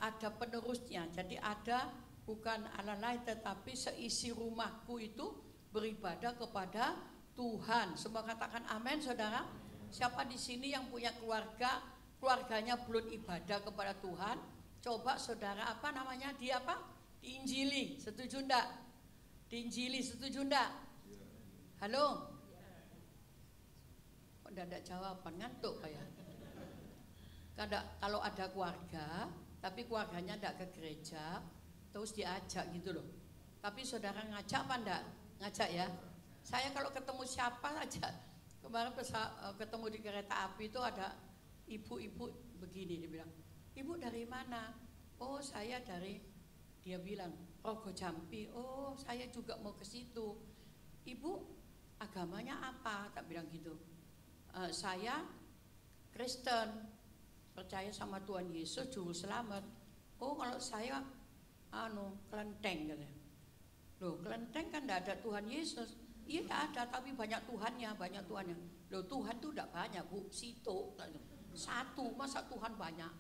Ada penerusnya. Jadi ada bukan Allah lain tetapi seisi rumahku itu beribadah kepada Tuhan. Semua katakan amin saudara. Siapa di sini yang punya keluarganya belum ibadah kepada Tuhan? Coba saudara apa namanya? Dia apa? Diinjili. Setuju enggak? Diinjili, setuju enggak? Halo? Kok enggak jawaban, ngantuk kayak. Kalau ada keluarga tapi keluarganya enggak ke gereja, terus diajak gitu loh. Tapi saudara ngajak apa enggak? Ngajak ya. Saya kalau ketemu siapa saja, kemarin ketemu di kereta api itu ada ibu-ibu begini, dia bilang, ibu dari mana? Oh saya dari, dia bilang Rogo Jampi. Oh saya juga mau ke situ. Ibu agamanya apa? Tak bilang gitu. Saya Kristen, percaya sama Tuhan Yesus Juru Selamat. Oh kalau saya kelenteng katanya. Loh kelenteng kan tidak ada Tuhan Yesus. Iya ada, tapi banyak Tuhannya. Loh Tuhan tuh tidak banyak bu, sito satu, masa Tuhan banyak?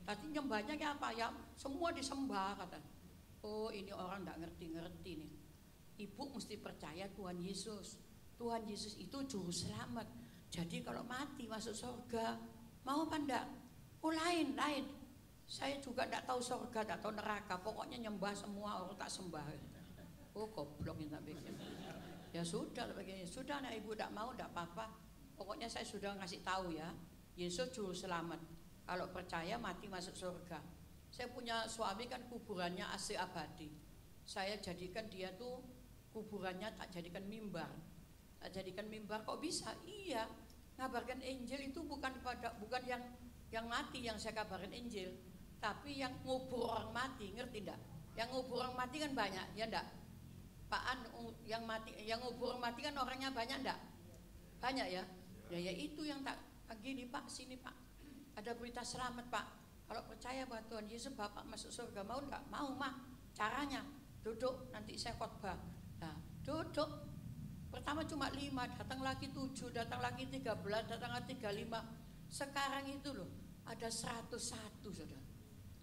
Tadi nyembahnya ya apa ya? Semua disembah kata. Oh ini orang tidak ngerti nih. Ibu mesti percaya Tuhan Yesus. Tuhan Yesus itu Juru Selamat. Jadi kalau mati masuk surga, mau apa enggak? Oh lain. Saya juga tidak tahu surga, tidak tahu neraka. Pokoknya nyembah semua orang tak sembah. Oh goblok yang tak bikin. Ya sudah begini. Sudah nah ibu tidak mau tidak apa-apa. Pokoknya saya sudah ngasih tahu ya. Yesus Juru Selamat. Kalau percaya mati masuk surga. Saya punya suami kan kuburannya asli abadi. Saya jadikan dia tuh kuburannya tak jadikan mimbar. Tak jadikan mimbar kok bisa? Iya. Ngabarkan Injil itu bukan yang mati yang saya kabarkan Injil, tapi yang ngubur orang mati, ngerti enggak? Yang ngubur orang mati kan banyak, ya enggak? Pak An, yang ngubur orang mati kan orangnya banyak enggak? Banyak ya? Ya itu yang tak gini Pak, sini Pak. Ada berita selamat Pak. Kalau percaya bahwa Tuhan Yesus Bapak masuk surga, mau enggak? Mau mah. Caranya duduk, nanti saya khotbah. Nah, duduk. Pertama cuma 5, datang lagi 7, datang lagi 13, datang lagi 35. Sekarang itu loh ada 101 saudara.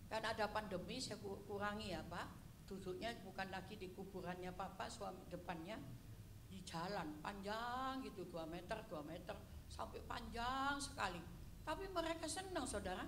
Karena ada pandemi saya kurangi ya Pak. Duduknya bukan lagi di kuburannya Bapak suami depannya, di jalan panjang gitu 2 meter sampai panjang sekali. Tapi mereka senang saudara.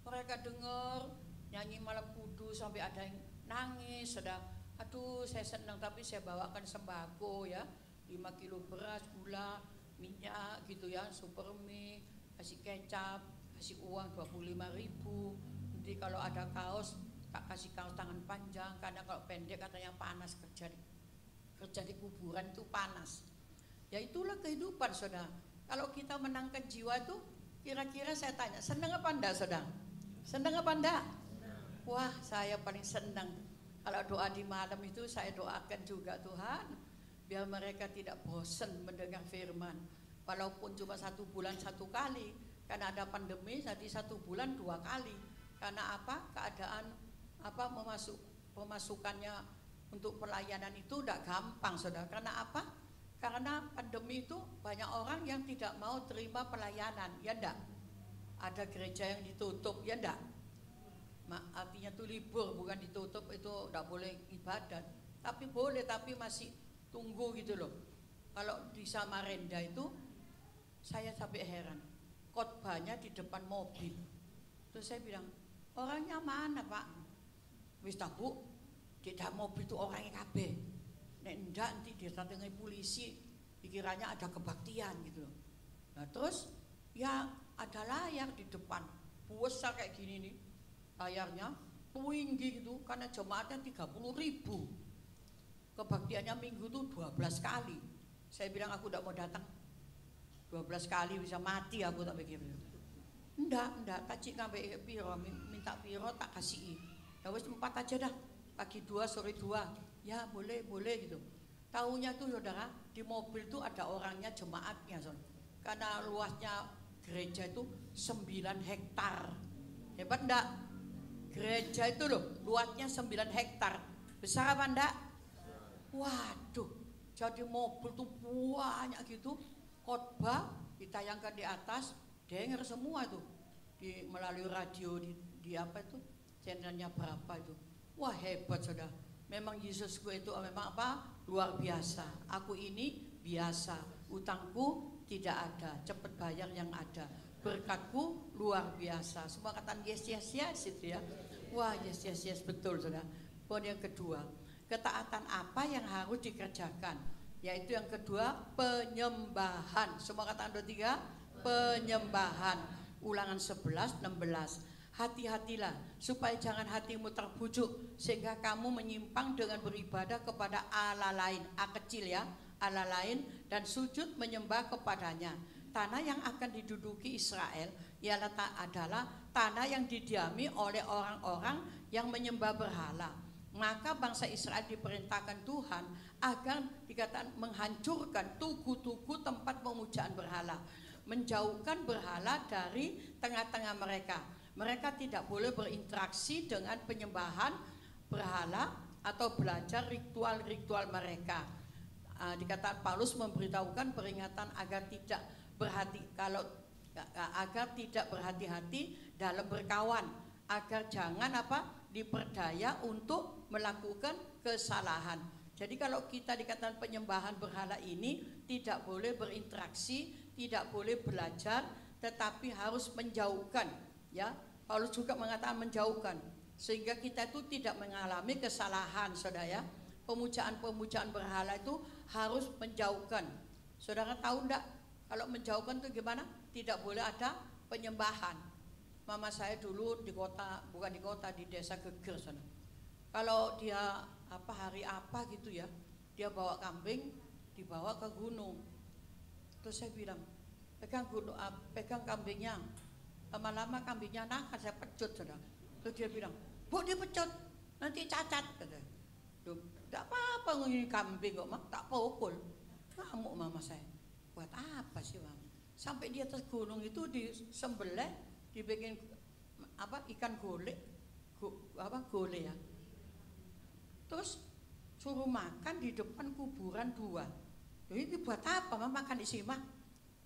Mereka dengar nyanyi malam kudus sampai ada yang nangis saudara. Aduh saya senang, tapi saya bawakan sembako ya, 5 kilo beras, gula, minyak gitu ya, supermie, kasih kecap, kasih uang 25.000. Nanti kalau ada kaos tak kasih kaos tangan panjang, karena kalau pendek katanya panas, kerja di kuburan itu panas. Ya itulah kehidupan saudara. Kalau kita menangkan jiwa itu, kira-kira saya tanya, senang apa enggak saudara? Senang apa enggak? Wah saya paling senang. Kalau doa di malam itu saya doakan juga Tuhan, biar mereka tidak bosan mendengar firman. Walaupun cuma 1 bulan 1 kali, karena ada pandemi jadi 1 bulan 2 kali. Karena apa? Keadaan apa pemasukannya untuk pelayanan itu tidak gampang saudara. Karena apa? Karena pandemi itu banyak orang yang tidak mau terima pelayanan, ya enggak? Ada gereja yang ditutup, ya enggak? Artinya itu libur, bukan ditutup, itu tidak boleh ibadat. Tapi boleh, tapi masih tunggu gitu loh. Kalau di Samarinda itu Saya sampai heran, khotbahnya di depan mobil. Terus saya bilang, orangnya mana Pak? Wis tak Bu, di dalam mobil itu orangnya kabeh. Nek ndak nanti didatangi polisi, dikiranya ada kebaktian gitu. Nah terus ya ada layar di depan, besar kayak gini nih layarnya, tinggi gitu, karena jemaatnya 30.000. Kebaktiannya minggu itu 12 kali. Saya bilang aku tidak mau datang. 12 kali bisa mati aku, tak pikir. Enggak, tak cik ngambil piro, minta piro tak kasih. Ya wes 4 aja dah, pagi 2 sore 2. Ya boleh gitu. Tahunya tuh saudara, di mobil tuh ada orangnya, jemaatnya saudara. Karena luasnya gereja itu 9 hektar. Hebat enggak? Gereja itu loh, luasnya 9 hektar. Besar apa enggak? Waduh, jadi mobil tuh banyak gitu. Khotbah ditayangkan di atas, denger semua itu melalui radio di apa itu, channelnya berapa itu. Wah hebat saudara. Memang Yesusku itu memang apa? Luar biasa. Aku ini biasa, utangku tidak ada, cepat bayar yang ada. Berkatku luar biasa. Semua katakan yes itu ya. Wah yes betul saudara. Poin yang kedua, ketaatan apa yang harus dikerjakan? Yaitu yang kedua, penyembahan. Semua katakan 2, 3, penyembahan. Ulangan 11, 16. Hati-hatilah supaya jangan hatimu terbujuk sehingga kamu menyimpang dengan beribadah kepada Allah lain, A kecil ya, Allah lain, dan sujud menyembah kepadanya. Tanah yang akan diduduki Israel adalah tanah yang didiami oleh orang-orang yang menyembah berhala. Maka bangsa Israel diperintahkan Tuhan agar dikatakan menghancurkan tugu-tugu tempat pemujaan berhala, menjauhkan berhala dari tengah-tengah mereka. Mereka tidak boleh berinteraksi dengan penyembahan berhala atau belajar ritual-ritual mereka. Dikatakan Paulus memberitahukan peringatan agar tidak berhati-hati dalam berkawan, agar jangan diperdaya untuk melakukan kesalahan. Jadi kalau kita dikatakan penyembahan berhala ini tidak boleh berinteraksi, tidak boleh belajar, tetapi harus menjauhkan. Ya, Paulus juga mengatakan menjauhkan sehingga kita itu tidak mengalami kesalahan, saudara ya. Pemujaan berhala itu harus menjauhkan. Saudara tahu enggak kalau menjauhkan itu gimana? Tidak boleh ada penyembahan. Mama saya dulu di kota, bukan di kota, di desa Geger sana. Kalau dia hari apa gitu ya, dia bawa kambing, dibawa ke gunung. Terus saya bilang, pegang kambingnya. Lama-lama kambingnya nakal, saya pecut saudara. Terus dia bilang, Bu dipecut, nanti cacat. Tidak apa-apa ngomongin kambing kok, mak tak pukul. Ngamuk mama saya. Buat apa sih mama? Sampai di atas gunung itu disembelih, dibikin ikan golek, gole ya. Terus suruh makan di depan kuburan 2. Jadi buat apa mama makan di sini mah?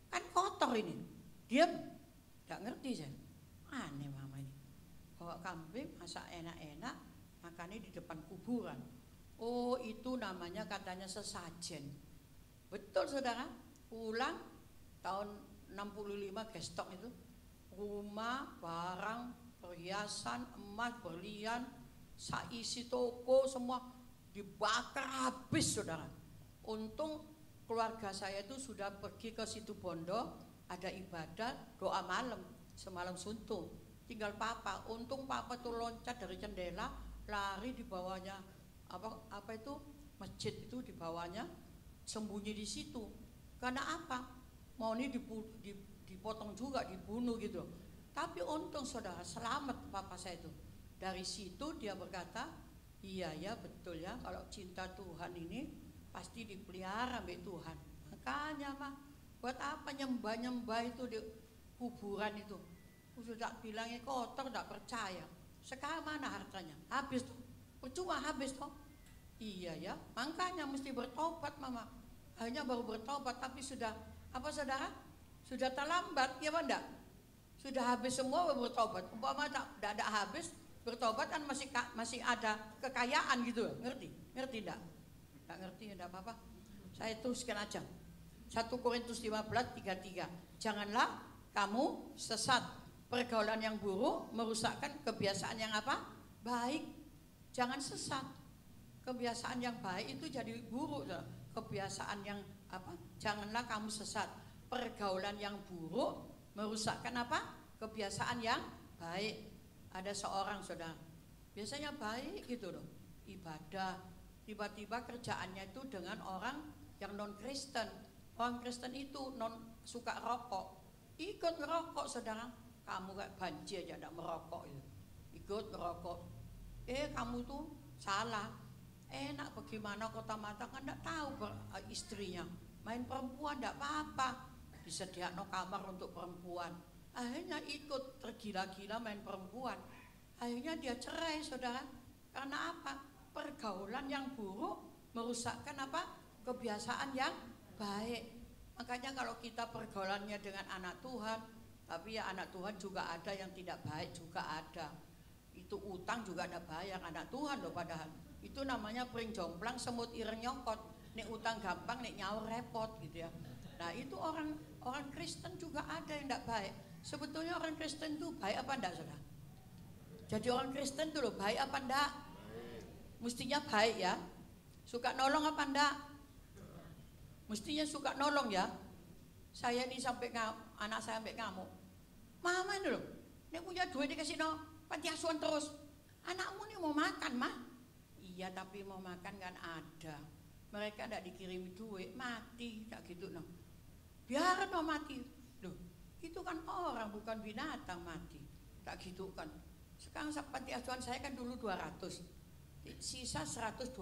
Kan kotor ini. Diam. Gak ngerti saya. Aneh mama ini. Bawa kambing masak enak-enak, makannya di depan kuburan. Oh itu namanya katanya sesajen. Betul saudara. Pulang tahun 65 gestok itu, rumah, barang, perhiasan, emas, berlian, saisi toko semua dibakar habis saudara. Untung keluarga saya itu sudah pergi ke situ Bondo, ada ibadah doa malam, semalam suntuk. Tinggal papa. Untung papa tuh loncat dari jendela, lari di bawahnya masjid itu di bawahnya, sembunyi di situ. Karena apa? Mau ini dipotong juga, dibunuh gitu. Tapi untung saudara selamat papa saya itu. Dari situ dia berkata, iya ya betul ya, kalau cinta Tuhan ini pasti dipelihara oleh Tuhan. Makanya mah buat apa nyembah itu di kuburan itu? Sudah bilangnya kotor, tidak percaya. Sekarang mana hartanya? Habis tuh, percuma habis tuh. Iya ya, makanya mesti bertobat mama. Hanya baru bertobat tapi sudah saudara? Sudah terlambat ya enggak? Sudah habis semua baru bertobat. Umpama tidak ada habis, bertobat kan masih ada kekayaan gitu. Ngerti enggak? Enggak ngerti enggak apa-apa. Saya teruskan aja. 1 Korintus 15:33. Janganlah kamu sesat. Pergaulan yang buruk merusakkan kebiasaan yang apa? Baik. Jangan sesat. Kebiasaan yang baik itu jadi buruk. Kebiasaan yang apa? Janganlah kamu sesat. Pergaulan yang buruk merusakkan apa? Kebiasaan yang baik. Ada seorang saudara, biasanya baik gitu loh, ibadah, tiba-tiba kerjaannya itu dengan orang yang non Kristen. Orang Kristen itu suka rokok, ikut ngerokok saudara. Kamu kayak banci aja tidak merokok itu, ikut ngerokok. Kamu tuh salah. Enak bagaimana kota mata kan tidak tahu istrinya main perempuan, tidak apa-apa, disediakan kamar untuk perempuan. Akhirnya ikut tergila-gila main perempuan. Akhirnya dia cerai saudara. Karena apa? Pergaulan yang buruk merusakkan apa? Kebiasaan yang baik. Makanya kalau kita pergaulannya dengan anak Tuhan, tapi ya anak Tuhan juga ada yang tidak baik juga ada. Itu utang juga ada bayar anak Tuhan loh padahal. Itu namanya pring jomplang semut ireng nyokot. Nek utang gampang, nek nyaur repot gitu ya. Nah itu orang Kristen juga ada yang tidak baik. Sebetulnya orang Kristen itu baik apa enggak saudara? Jadi orang Kristen itu loh baik apa enggak? Mestinya baik ya. Suka nolong apa enggak? Mestinya suka nolong ya. Saya ini sampai anak saya sampai ngamuk. Mama ini loh, ini punya duit dikasih no panti asuhan terus. Anakmu nih mau makan mah? Iya tapi mau makan kan ada. Mereka tidak dikirimi duit, mati tak gitu no. Biar no mati. Loh, itu kan orang bukan binatang mati. Tak gitu kan. Sekarang panti asuhan saya kan dulu 200. Sisa 120.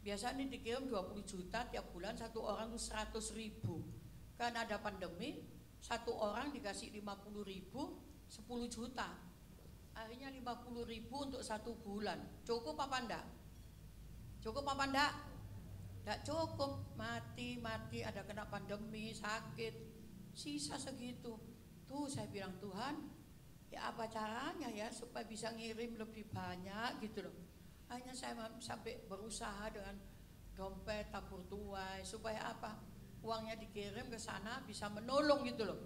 Biasanya dikirim 20 juta tiap bulan, satu orang itu 100.000. Karena ada pandemi, satu orang dikasih 50.000, 10 juta. Akhirnya 50.000 untuk satu bulan. Cukup apa enggak? Cukup apa enggak? Enggak cukup. Mati, ada kena pandemi, sakit. Sisa segitu. Tuh saya bilang Tuhan, ya apa caranya ya supaya bisa ngirim lebih banyak gitu loh. Hanya saya sampai berusaha dengan dompet tabur tuai supaya apa? Uangnya dikirim ke sana bisa menolong gitu loh.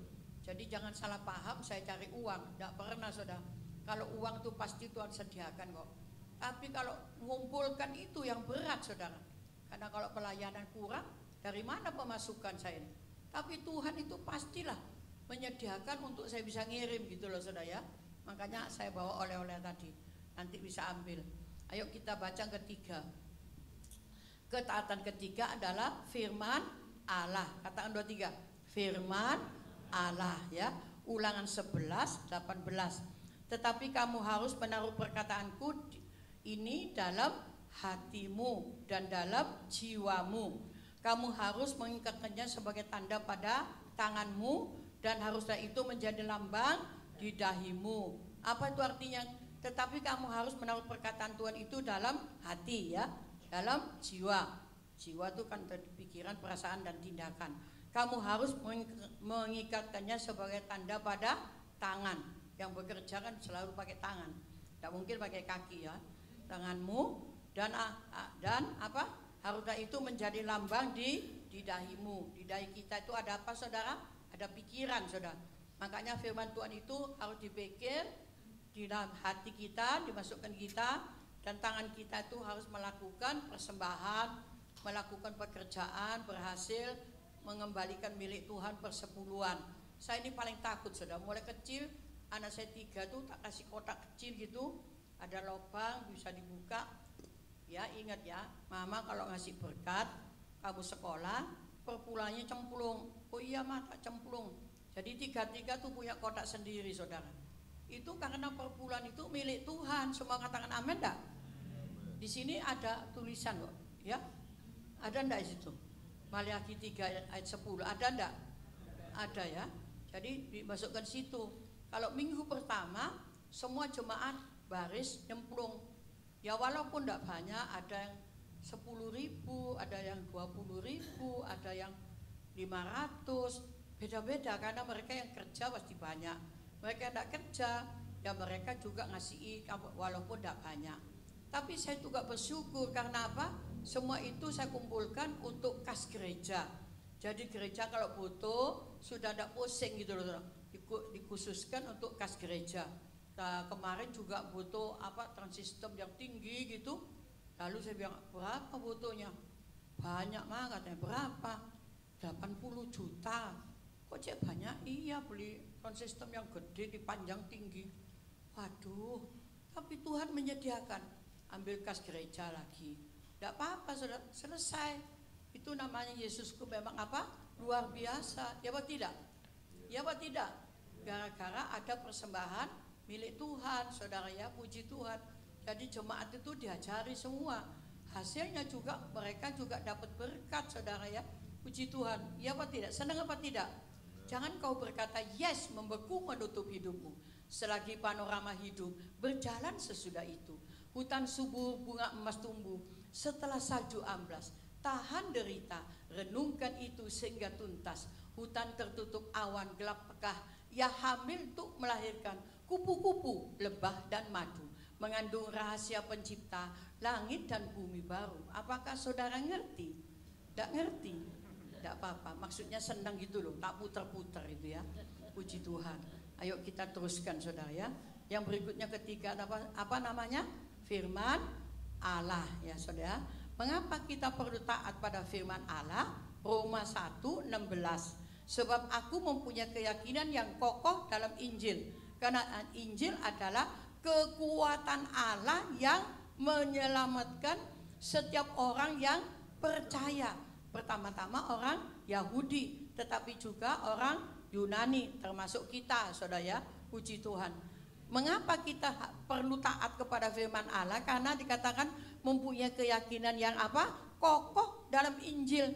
Jadi jangan salah paham saya cari uang, tidak pernah saudara. Kalau uang itu pasti Tuhan sediakan kok. Tapi kalau mengumpulkan itu yang berat saudara. Karena kalau pelayanan kurang, dari mana pemasukan saya ini? Tapi Tuhan itu pastilah menyediakan untuk saya bisa ngirim gitu loh saudara ya. Makanya saya bawa oleh-oleh tadi. Nanti bisa ambil. Ayo kita baca ketiga. Ketaatan ketiga adalah firman Allah. Katakan 2, 3. Firman Allah ya. Ulangan 11, 18. Tetapi kamu harus menaruh perkataanku ini dalam hatimu dan dalam jiwamu. Kamu harus mengikatkannya sebagai tanda pada tanganmu dan haruslah itu menjadi lambang di dahimu. Apa itu artinya? Tetapi kamu harus menaruh perkataan Tuhan itu dalam hati ya, dalam jiwa. Jiwa itu kan pikiran, perasaan dan tindakan. Kamu harus mengikatkannya sebagai tanda pada tangan. Yang bekerja kan selalu pakai tangan. Tidak mungkin pakai kaki ya. Tanganmu dan apa? Haruslah itu menjadi lambang di dahimu. Di dahi kita itu ada apa saudara? Ada pikiran saudara. Makanya firman Tuhan itu harus dipikir di dalam hati kita, dimasukkan kita, dan tangan kita itu harus melakukan persembahan, melakukan pekerjaan, berhasil mengembalikan milik Tuhan persepuluhan. Saya ini paling takut saudara, mulai kecil anak saya 3 tuh tak kasih kotak kecil gitu, ada lubang bisa dibuka. Ya ingat ya, mama kalau ngasih berkat, kamu sekolah, perpulangnya cemplung. Oh iya mah tak cemplung. Jadi 3 tuh punya kotak sendiri saudara. Itu karena perpuluhan itu milik Tuhan. Semua katakan amin enggak? Di sini ada tulisan loh, ya. Ada enggak di situ? Maliaki 3 ayat 10. Ada enggak? Ada ya. Jadi dimasukkan situ. Kalau minggu pertama semua jemaat baris nyemplung. Ya walaupun enggak banyak, ada yang 10.000, ada yang 20.000, ada yang 500. Beda-beda karena mereka yang kerja pasti banyak. Mereka tidak kerja, ya mereka juga ngasih walaupun tidak banyak. Tapi saya juga bersyukur karena apa? Semua itu saya kumpulkan untuk kas gereja. Jadi gereja kalau butuh sudah tidak pusing gitu loh, saudara. Dikhususkan untuk kas gereja. Nah, kemarin juga butuh transistor yang tinggi gitu. Lalu saya bilang, berapa butuhnya? Banyak mah katanya. Berapa? 80 juta. Kok cek banyak? Iya, beli transistor yang gede dipanjang tinggi. Waduh, tapi Tuhan menyediakan. Ambil kas gereja lagi. Tidak apa-apa, saudara, selesai. Itu namanya Yesusku memang luar biasa. Ya apa tidak? Ya apa tidak? Gara-gara ada persembahan milik Tuhan, saudara ya, puji Tuhan. Jadi jemaat itu diajari semua. Hasilnya juga mereka juga dapat berkat, saudara ya, puji Tuhan. Ya apa tidak? Senang apa tidak? Jangan kau berkata yes membeku menutup hidupmu. Selagi panorama hidup berjalan sesudah itu. Hutan subur bunga emas tumbuh setelah salju amblas. Tahan derita, renungkan itu sehingga tuntas. Hutan tertutup awan gelap pekah. Ia hamil untuk melahirkan kupu-kupu, lebah dan madu. Mengandung rahasia pencipta langit dan bumi baru. Apakah saudara ngerti? Tidak ngerti? Tidak apa-apa, maksudnya senang gitu loh, tak putar-putar itu ya. Puji Tuhan. Ayo kita teruskan saudara ya. Yang berikutnya ketiga apa namanya? Firman Allah ya saudara. Mengapa kita perlu taat pada firman Allah? Roma 1:16. Sebab aku mempunyai keyakinan yang kokoh dalam Injil. Karena Injil adalah kekuatan Allah yang menyelamatkan setiap orang yang percaya. Pertama-tama orang Yahudi, tetapi juga orang Yunani, termasuk kita, saudara ya, puji Tuhan. Mengapa kita perlu taat kepada firman Allah? Karena dikatakan mempunyai keyakinan yang kokoh dalam Injil.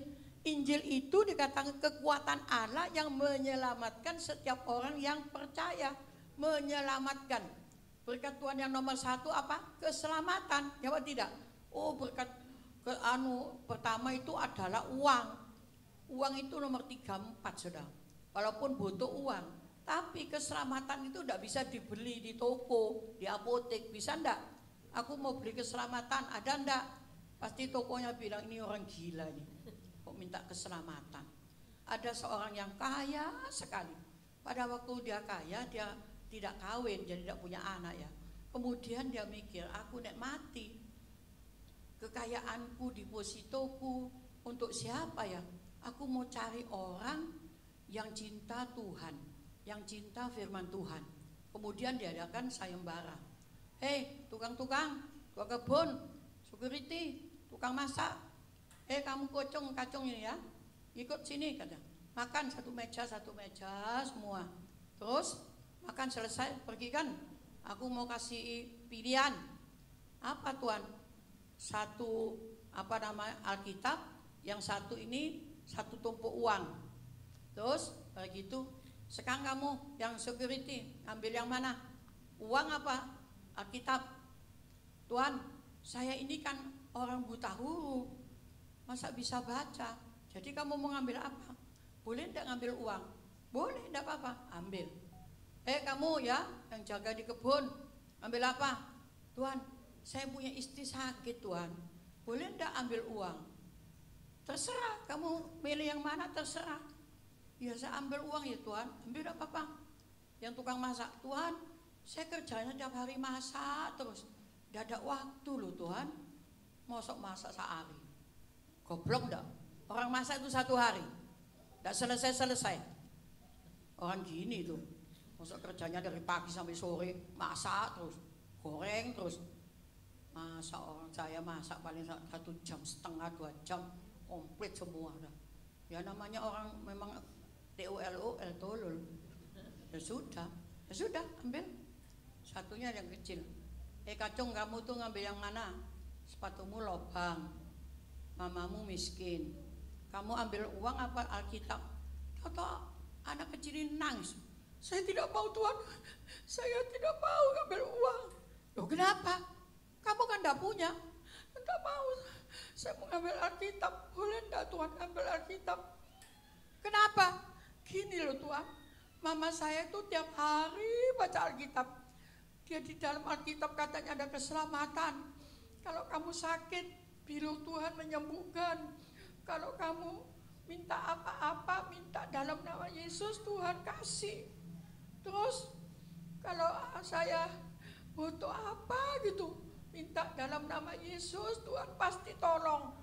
Injil itu dikatakan kekuatan Allah yang menyelamatkan setiap orang yang percaya. Menyelamatkan. Berkat Tuhan yang nomor 1 keselamatan, ya apa tidak? Oh, berkat pertama itu adalah uang. Uang itu nomor 3-4 saudara. Walaupun butuh uang, tapi keselamatan itu tidak bisa dibeli di toko, di apotek, bisa ndak? Aku mau beli keselamatan, ada ndak? Pasti tokonya bilang ini orang gila nih, kok minta keselamatan. Ada seorang yang kaya sekali. Pada waktu dia kaya, dia tidak kawin, jadi tidak punya anak ya. Kemudian dia mikir, aku nek mati, kekayaanku, depositoku untuk siapa ya? Aku mau cari orang yang cinta Tuhan, yang cinta firman Tuhan. Kemudian diadakan sayembara. Hei tukang-tukang, tukang kebun, security, tukang masak. Kamu kacung ini ya, ikut sini kata. Makan satu meja semua. Terus makan selesai pergi kan. Aku mau kasih pilihan. Apa Tuhan? Satu Alkitab, yang satu ini satu tumpuk uang. Terus begitu, sekarang kamu yang security ambil yang mana? Uang apa? Alkitab. Tuhan, saya ini kan orang buta huruf, masa bisa baca? Jadi kamu mau ngambil apa? Boleh tidak ngambil uang? Boleh, tidak apa-apa, ambil. Kamu ya yang jaga di kebun, ambil apa? Tuhan, saya punya istri sakit Tuhan, boleh tidak ambil uang? Terserah, kamu milih yang mana terserah. Ya saya ambil uang ya Tuhan, ambil tidak apa-apa. Yang tukang masak, Tuhan, saya kerjanya tiap hari masak terus, tidak ada waktu loh Tuhan. Mosok masak sehari, goblok enggak? Orang masak itu 1 hari, tidak selesai-selesai. Orang gini tuh, mosok kerjanya dari pagi sampai sore, masak terus, goreng terus. Masa orang saya masak paling 1,5 jam, 2 jam, komplit semua. Ya namanya orang memang TOLOL, tolol. Ya sudah, ambil. Satunya yang kecil. Kacung, kamu tuh ngambil yang mana? Sepatumu lobang, mamamu miskin. Kamu ambil uang apa Alkitab? Tahu anak kecil ini nangis. Saya tidak mau Tuhan, saya tidak mau ngambil uang. Loh kenapa? Kamu kan tidak punya. Tidak mau, saya mau ngambil Alkitab. Boleh tidak Tuhan ambil Alkitab? Kenapa? Gini loh Tuhan, mama saya itu tiap hari baca Alkitab. Dia di dalam Alkitab katanya ada keselamatan. Kalau kamu sakit, biru Tuhan menyembuhkan. Kalau kamu minta apa-apa, minta dalam nama Yesus, Tuhan kasih. Terus kalau saya butuh apa gitu, minta dalam nama Yesus, Tuhan pasti tolong.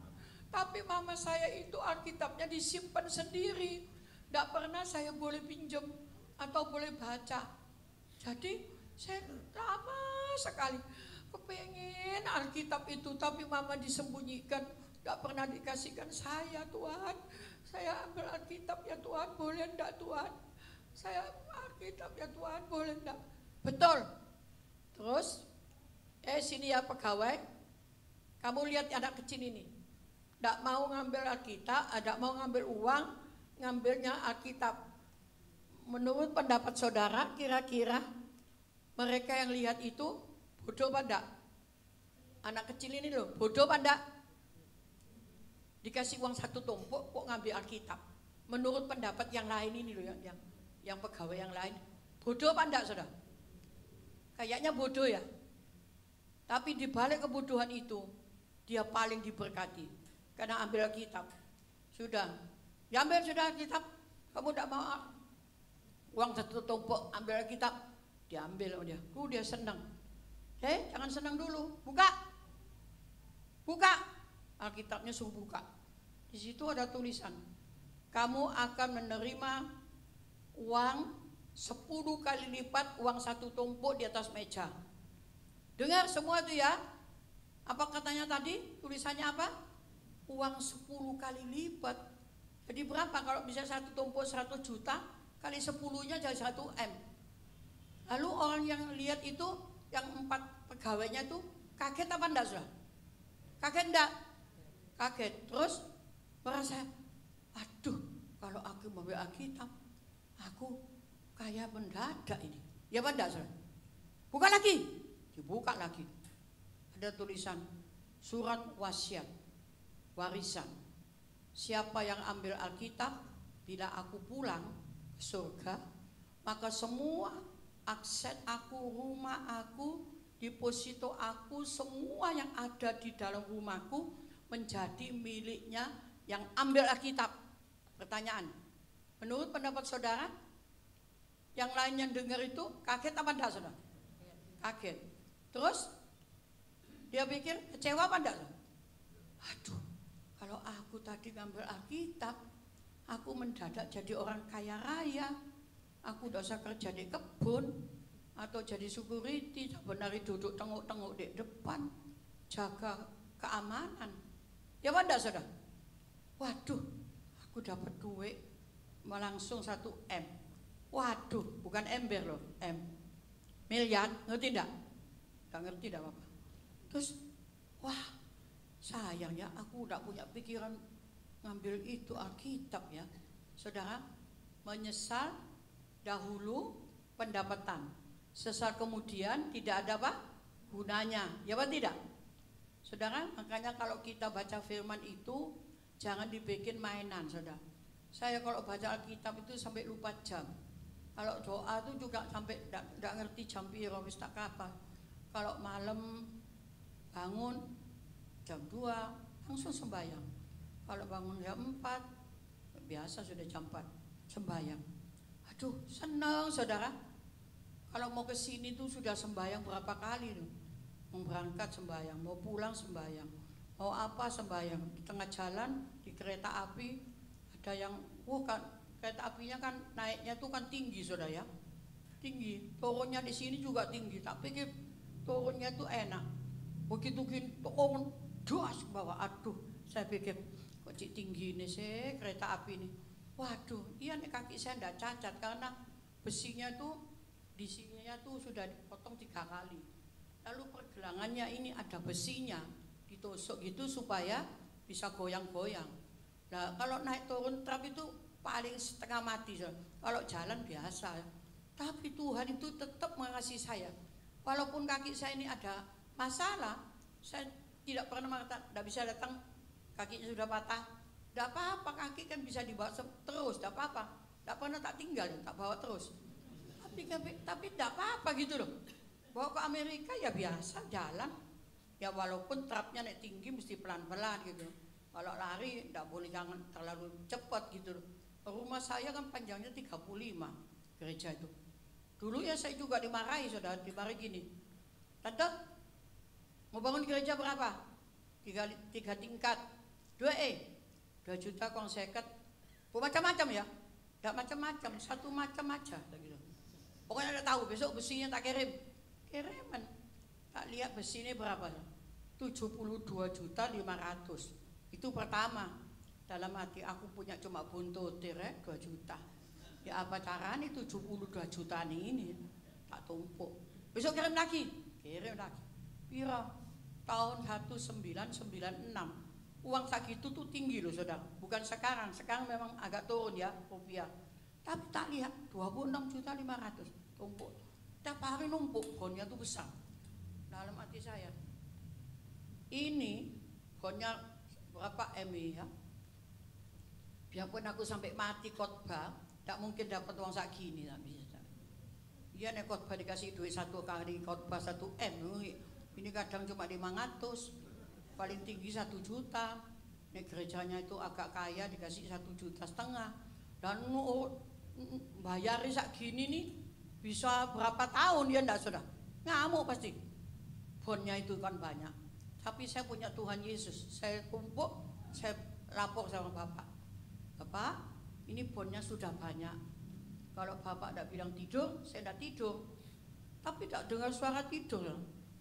Tapi mama saya itu Alkitabnya disimpan sendiri, tidak pernah saya boleh pinjam atau boleh baca. Jadi saya lama sekali kepengen Alkitab itu, tapi mama disembunyikan, tidak pernah dikasihkan saya. Tuhan, saya ambil Alkitab ya Tuhan, boleh enggak Tuhan? Saya Alkitab ya Tuhan, boleh enggak? Betul. Terus, sini ya pegawai, kamu lihat anak kecil ini, tidak mau ngambil Alkitab, tidak mau ngambil uang, ngambilnya Alkitab. Menurut pendapat saudara, kira-kira mereka yang lihat itu bodoh apa enggak? Anak kecil ini loh, bodoh apa enggak? Dikasih uang 1 tumpuk kok ngambil Alkitab. Menurut pendapat yang lain ini loh, yang pegawai yang lain, bodoh apa enggak saudara? Kayaknya bodoh ya. Tapi di balik kebodohan itu, dia paling diberkati karena ambil Alkitab. Sudah, diambil sudah Alkitab. Kamu tidak mau uang 1 tumpuk, ambil Alkitab, diambil dia. Dia senang. Jangan senang dulu, buka Alkitabnya, suruh buka. Di situ ada tulisan, kamu akan menerima uang 10 kali lipat uang 1 tumpuk di atas meja. Dengar semua itu ya. Apa katanya tadi? Tulisannya apa? Uang 10 kali lipat. Jadi berapa kalau bisa 1 tumpuk 100 juta kali 10-nya jadi 1 M. Lalu orang yang lihat itu, yang 4 pegawainya itu kaget apa enggak sudah? Kaget enggak? Kaget. Terus merasa, aduh kalau aku mau Alkitab, aku kayak mendadak ini. Ya apa enggak saudara? Buka lagi. Dibuka lagi. Ada tulisan surat wasiat, warisan. Siapa yang ambil Alkitab, bila aku pulang ke surga, maka semua aset aku, rumah aku, deposito aku, semua yang ada di dalam rumahku menjadi miliknya yang ambil Alkitab. Pertanyaan, menurut pendapat saudara, yang lain yang dengar itu kaget apa enggak saudara? Kaget. Terus dia pikir kecewa apa enggak? Aduh, kalau aku tadi ngambil Alkitab, aku mendadak jadi orang kaya raya. Aku udah usah kerja di kebun atau jadi security, benar duduk tengok-tengok di depan, jaga keamanan. Ya apa enggak saudara? Waduh, aku dapat duit langsung 1 M. Waduh, bukan ember loh, M. Miliar, ngerti enggak? Enggak ngerti enggak apa-apa. Terus, wah, sayang ya, aku udah punya pikiran ngambil itu Alkitab ya. Saudara, menyesal dahulu pendapatan, sesal kemudian tidak ada apa? Gunanya. Ya apa tidak? Saudara, makanya kalau kita baca firman itu jangan dibikin mainan, saudara. Saya kalau baca Alkitab itu sampai lupa jam. Kalau doa itu juga sampai tidak ngerti jam piro wis tak kapan. Kalau malam bangun jam 2 langsung sembahyang. Kalau bangun jam 4 biasa sudah jam 4 sembahyang. Aduh, senang saudara. Kalau mau ke sini tuh sudah sembahyang berapa kali tuh. Mau berangkat sembahyang, mau pulang sembahyang, mau apa sembahyang. Di tengah jalan di kereta api ada yang kan kereta apinya kan naiknya tuh kan tinggi saudara ya. Tinggi, turunnya di sini juga tinggi, tapi turunnya tuh enak. Begitu turun das ke bawah, aduh, saya pikir kok tinggi ini sih kereta api ini. Waduh, iya nih kaki saya enggak cacat karena besinya tuh di sininya tuh sudah dipotong 3 kali. Lalu pergelangannya ini ada besinya ditusuk gitu supaya bisa goyang-goyang. Nah, kalau naik turun trap itu paling setengah mati. Kalau jalan biasa. Tapi Tuhan itu tetap mengasihi saya. Walaupun kaki saya ini ada masalah, saya tidak pernah mengatakan tidak bisa datang, kakinya sudah patah. Tidak apa-apa, kaki kan bisa dibawa terus, tidak apa-apa. Tidak pernah tak tinggal, tak bawa terus. Tapi tidak apa-apa gitu loh. Bawa ke Amerika ya biasa jalan. Ya walaupun trapnya naik tinggi mesti pelan-pelan gitu. Kalau lari enggak boleh, jangan terlalu cepat gitu. Rumah saya kan panjangnya 35 gereja itu. Dulu ya saya juga dimarahi, saudara, dimarahi gini. Tante, mau bangun gereja berapa? 3 tingkat. 2 juta konseket. Macam-macam ya. Enggak macam-macam, satu macam aja gitu. Pokoknya enggak tahu, besok besinya tak kirim. Kiriman. Tak lihat besinya berapa? 72.500.000. Itu pertama. Dalam hati aku punya cuma buntutir 2 juta. Ya apa caranya 72 juta ini tak tumpuk. Besok kirim lagi. Pira? Tahun 1996. Uang segitu tuh tinggi loh, saudara. Bukan sekarang. Sekarang memang agak turun ya rupiah. Tapi tak lihat 26.500.000 tumpuk. Tiap hari numpuk, bonnya tuh besar. Dalam hati saya, ini bonnya berapa MI ya? Biarpun aku sampai mati khotbah, tak mungkin dapat uang segini, tak bisa. Iya nek khotbah dikasih duit 1 kali khotbah 1 M, ini kadang cuma 500, paling tinggi 1 juta. Nek gerejanya itu agak kaya dikasih 1,5 juta. Dan bayari segini nih bisa berapa tahun ya enggak, saudara? Ngamuk pasti. Bonnya itu kan banyak. Tapi saya punya Tuhan Yesus. Saya kumpul, saya lapor sama Bapak. Bapak, ini bonnya sudah banyak. Kalau Bapak tidak bilang tidur, saya tidak tidur. Tapi tak dengar suara tidur.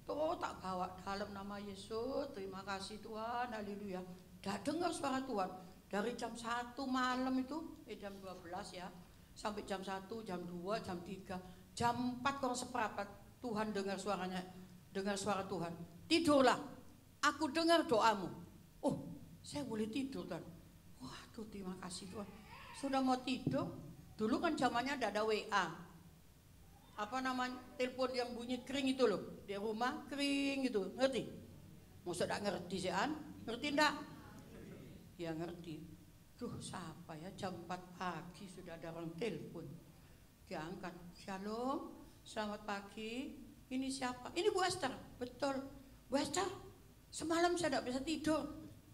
Tuh tak bawa dalam nama Yesus. Terima kasih Tuhan, haleluya. Tidak dengar suara Tuhan. Dari jam 1 malam itu, jam 12 ya, sampai jam 1, jam 2, jam 3, jam 4 kurang seperempat, Tuhan dengar suaranya, dengar suara Tuhan. Tidurlah, aku dengar doamu. Oh, saya boleh tidur kan? Waduh, terima kasih Tuhan. Sudah mau tidur, dulu kan zamannya ada WA. Apa namanya, telepon yang bunyi kering itu loh, di rumah kering gitu, ngerti? Maksud tak ngerti sih An? Ngerti enggak? Ya ngerti. Duh, siapa ya, jam 4 pagi sudah ada orang telepon. Diangkat, shalom, selamat pagi. Ini siapa? Ini Bu Esther. Betul, Bu Esther, semalam saya tidak bisa tidur.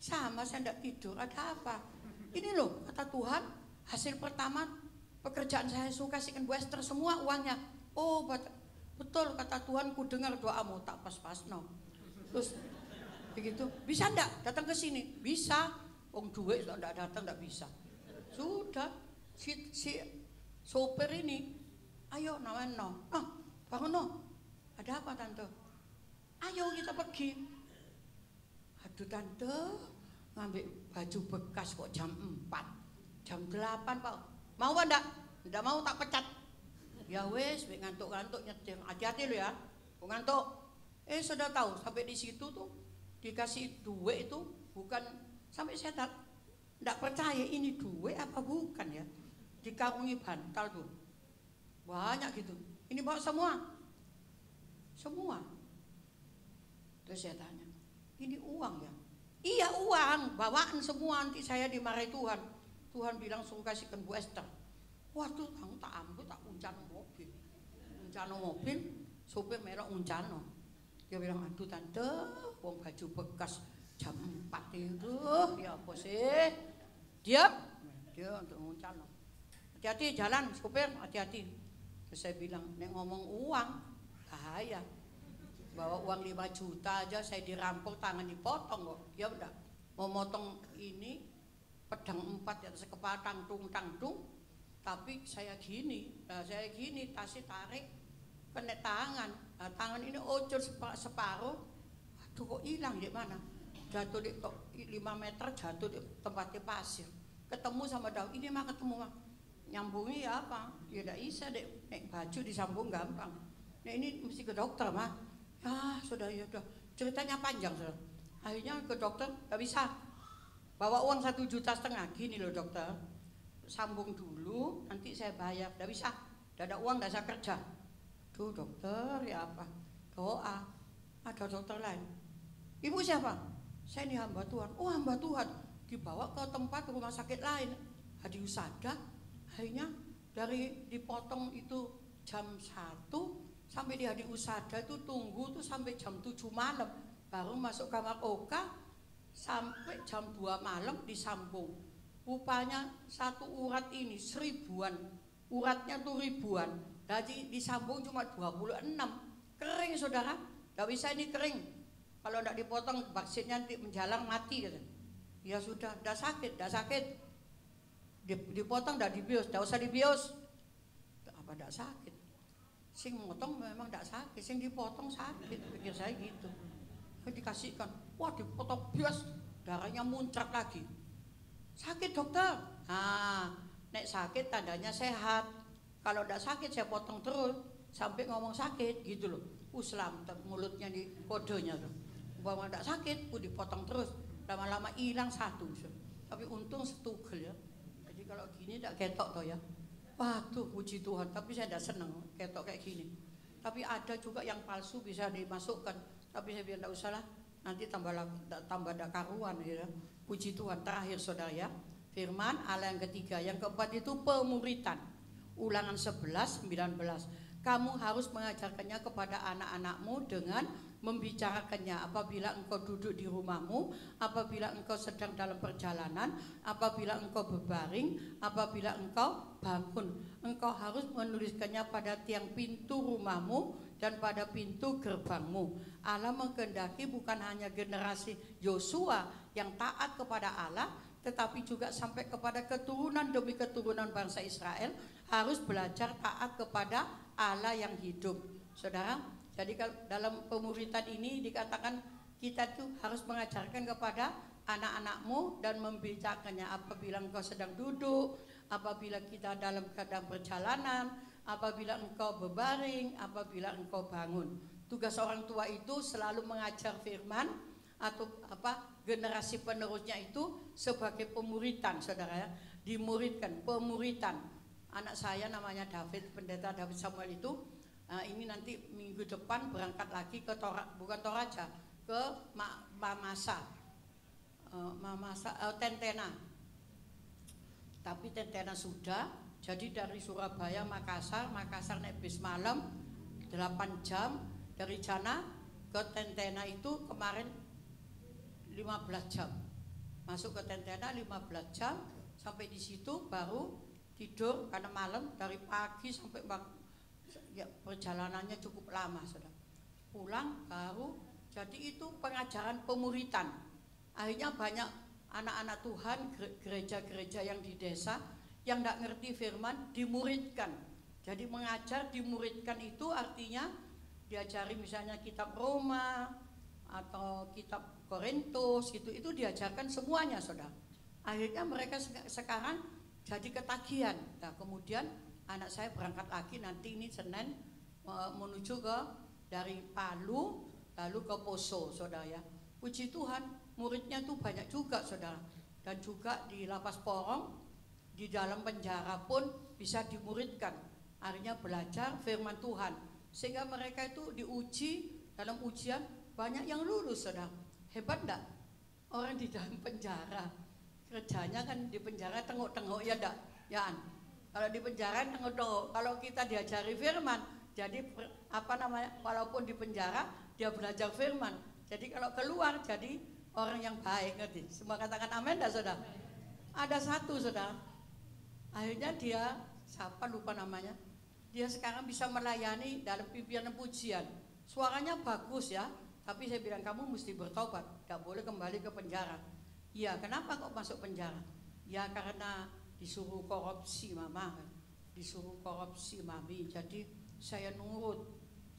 Sama saya tidak tidur, ada apa? Ini loh, kata Tuhan, hasil pertama pekerjaan saya kasihkan Bu Esther semua uangnya. Oh betul, kata Tuhan, ku dengar doamu. Tak pas-pas no. Terus begitu, bisa enggak datang ke sini? Bisa. Wong duit kalau enggak datang enggak bisa. Sudah, si sopir ini, ayo namanya no. Bangun no. Ada apa tante? Ayo kita pergi. Aduh tante, ngambil baju bekas kok jam 4, jam 8 Pak. Mau enggak? Enggak mau tak pecat. Ya wes, ngantuk-ngantuk nyetir. Hati-hati lo ya, ngantuk. Sudah tahu sampai di situ tuh dikasih duit itu bukan, sampai saya tidak percaya ini duit apa bukan ya. Dikarungi bantal tuh, banyak gitu. Ini bawa semua. Terus saya tanya, ini uang ya? Iya uang, bawaan semua, nanti saya dimarahi Tuhan. Tuhan bilang suruh kasihkan Bu Esther. Waduh, kamu tak ambil, tak uncano mobil, sopir merah uncano. Dia bilang, aduh tante, uang baju bekas jam 4 itu, ya apa sih? Dia untuk uncano. Hati-hati jalan, sopir, hati-hati. Terus saya bilang, nek ngomong uang, bahaya. Bawa uang 5 juta aja saya dirampok, tangan dipotong kok. Ya udah, mau motong ini pedang 4 di atas kepala, tangtung. Tapi saya gini, tasnya tarik, kena tangan. Nah, tangan ini ojol separuh. Aduh kok hilang di mana? Jatuh di 5 meter, jatuh di tempatnya pasir. Ketemu sama daun, ini mah ketemu mah. Nyambungi ya apa? Ya udah bisa deh, baju disambung gampang. Nah ini mesti ke dokter mah. Ya sudah, ya udah. Ceritanya panjang sudah. Akhirnya ke dokter, gak bisa. Bawa uang 1,5 juta. Gini loh dokter, sambung dulu, nanti saya bayar. Gak bisa, gak ada uang, gak bisa kerja. Tuh dokter, ya apa? Doa. Ada dokter lain. Ibu siapa? Saya ini hamba Tuhan. Oh hamba Tuhan. Dibawa ke tempat rumah sakit lain. Hadi Usada. Akhirnya dari dipotong itu jam 1 sampai di Hadi Usada itu tunggu tuh sampai jam 7 malam. Baru masuk kamar Oka. Sampai jam 2 malam disambung. Rupanya satu urat ini 1000-an. Uratnya tuh ribuan. Jadi disambung cuma 26. Kering saudara. Gak bisa ini kering. Kalau tidak dipotong vaksinnya nanti menjalang mati gitu. Ya sudah, tidak sakit, tidak sakit. Dipotong tidak dibius, tidak usah dibius. Apa tidak sakit? Sing motong memang tidak sakit, sing dipotong sakit. Pikir saya gitu. Dikasihkan, wah dipotong bius, darahnya muncrat lagi. Sakit dokter. Nah, nek sakit tandanya sehat. Kalau tidak sakit saya potong terus sampai ngomong sakit gitu loh. Selamat mulutnya di kodenya tuh. Bahwa tidak sakit, dipotong terus. Lama-lama hilang satu. Tapi untung setugel ya. Jadi kalau gini tidak ketok toh ya. Waduh, puji Tuhan. Tapi saya tidak senang ketok kayak gini. Tapi ada juga yang palsu bisa dimasukkan. Tapi saya bilang tidak usah lah. Nanti tambah ada karuan ya. Puji Tuhan. Terakhir saudara ya, firman Allah yang ketiga. Yang keempat itu pemuritan. Ulangan 11:19. Kamu harus mengajarkannya kepada anak-anakmu dengan membicarakannya apabila engkau duduk di rumahmu, apabila engkau sedang dalam perjalanan, apabila engkau berbaring, apabila engkau bangun. Engkau harus menuliskannya pada tiang pintu rumahmu dan pada pintu gerbangmu. Allah mengkehendaki bukan hanya generasi Yosua yang taat kepada Allah, tetapi juga sampai kepada keturunan demi keturunan bangsa Israel harus belajar taat kepada Allah yang hidup. Saudara, jadi dalam pemuritan ini dikatakan kita tuh harus mengajarkan kepada anak-anakmu dan membicarakannya apabila engkau sedang duduk, apabila kita dalam keadaan perjalanan, apabila engkau berbaring, apabila engkau bangun. Tugas orang tua itu selalu mengajar firman atau generasi penerusnya itu sebagai pemuritan, saudara ya. Dimuridkan, pemuritan. Anak saya namanya David, pendeta David Samuel itu ini nanti minggu depan berangkat lagi ke bukan Toraja, ke Tentena. Tapi Tentena sudah. Jadi dari Surabaya Makassar naik bis malam 8 jam, dari sana ke Tentena itu kemarin 15 jam. Masuk ke Tentena 15 jam, sampai di situ baru tidur karena malam dari pagi sampai ya, perjalanannya cukup lama, saudara. Pulang baru, jadi itu pengajaran pemuritan. Akhirnya banyak anak-anak Tuhan, gereja-gereja yang di desa yang tidak ngerti firman dimuridkan. Jadi mengajar dimuridkan itu artinya diajari misalnya kitab Roma atau kitab Korintus gitu, itu diajarkan semuanya, saudara. Akhirnya mereka sekarang jadi ketagihan. Nah, kemudian anak saya berangkat lagi nanti ini Senin menuju ke dari Palu lalu ke Poso, saudara ya. Puji Tuhan, muridnya tuh banyak juga, saudara. Dan juga di Lapas Porong, di dalam penjara pun bisa dimuridkan. Akhirnya belajar firman Tuhan. Sehingga mereka itu diuji, dalam ujian banyak yang lulus, saudara. Hebat enggak? Orang di dalam penjara kerjanya kan di penjara tengok-tengok ya enggak? Ya, kalau di penjara tengok-tengok. Kalau kita diajari firman, jadi walaupun di penjara dia belajar firman. Jadi kalau keluar jadi orang yang baik, ngerti? Semua katakan amin enggak, saudara? Ada satu, saudara. Akhirnya dia siapa lupa namanya. Dia sekarang bisa melayani dalam pimpinan pujian. Suaranya bagus ya, tapi saya bilang kamu mesti bertobat, tidak boleh kembali ke penjara. Ya, kenapa kok masuk penjara? Ya karena disuruh korupsi mama, disuruh korupsi mami. Jadi saya nurut.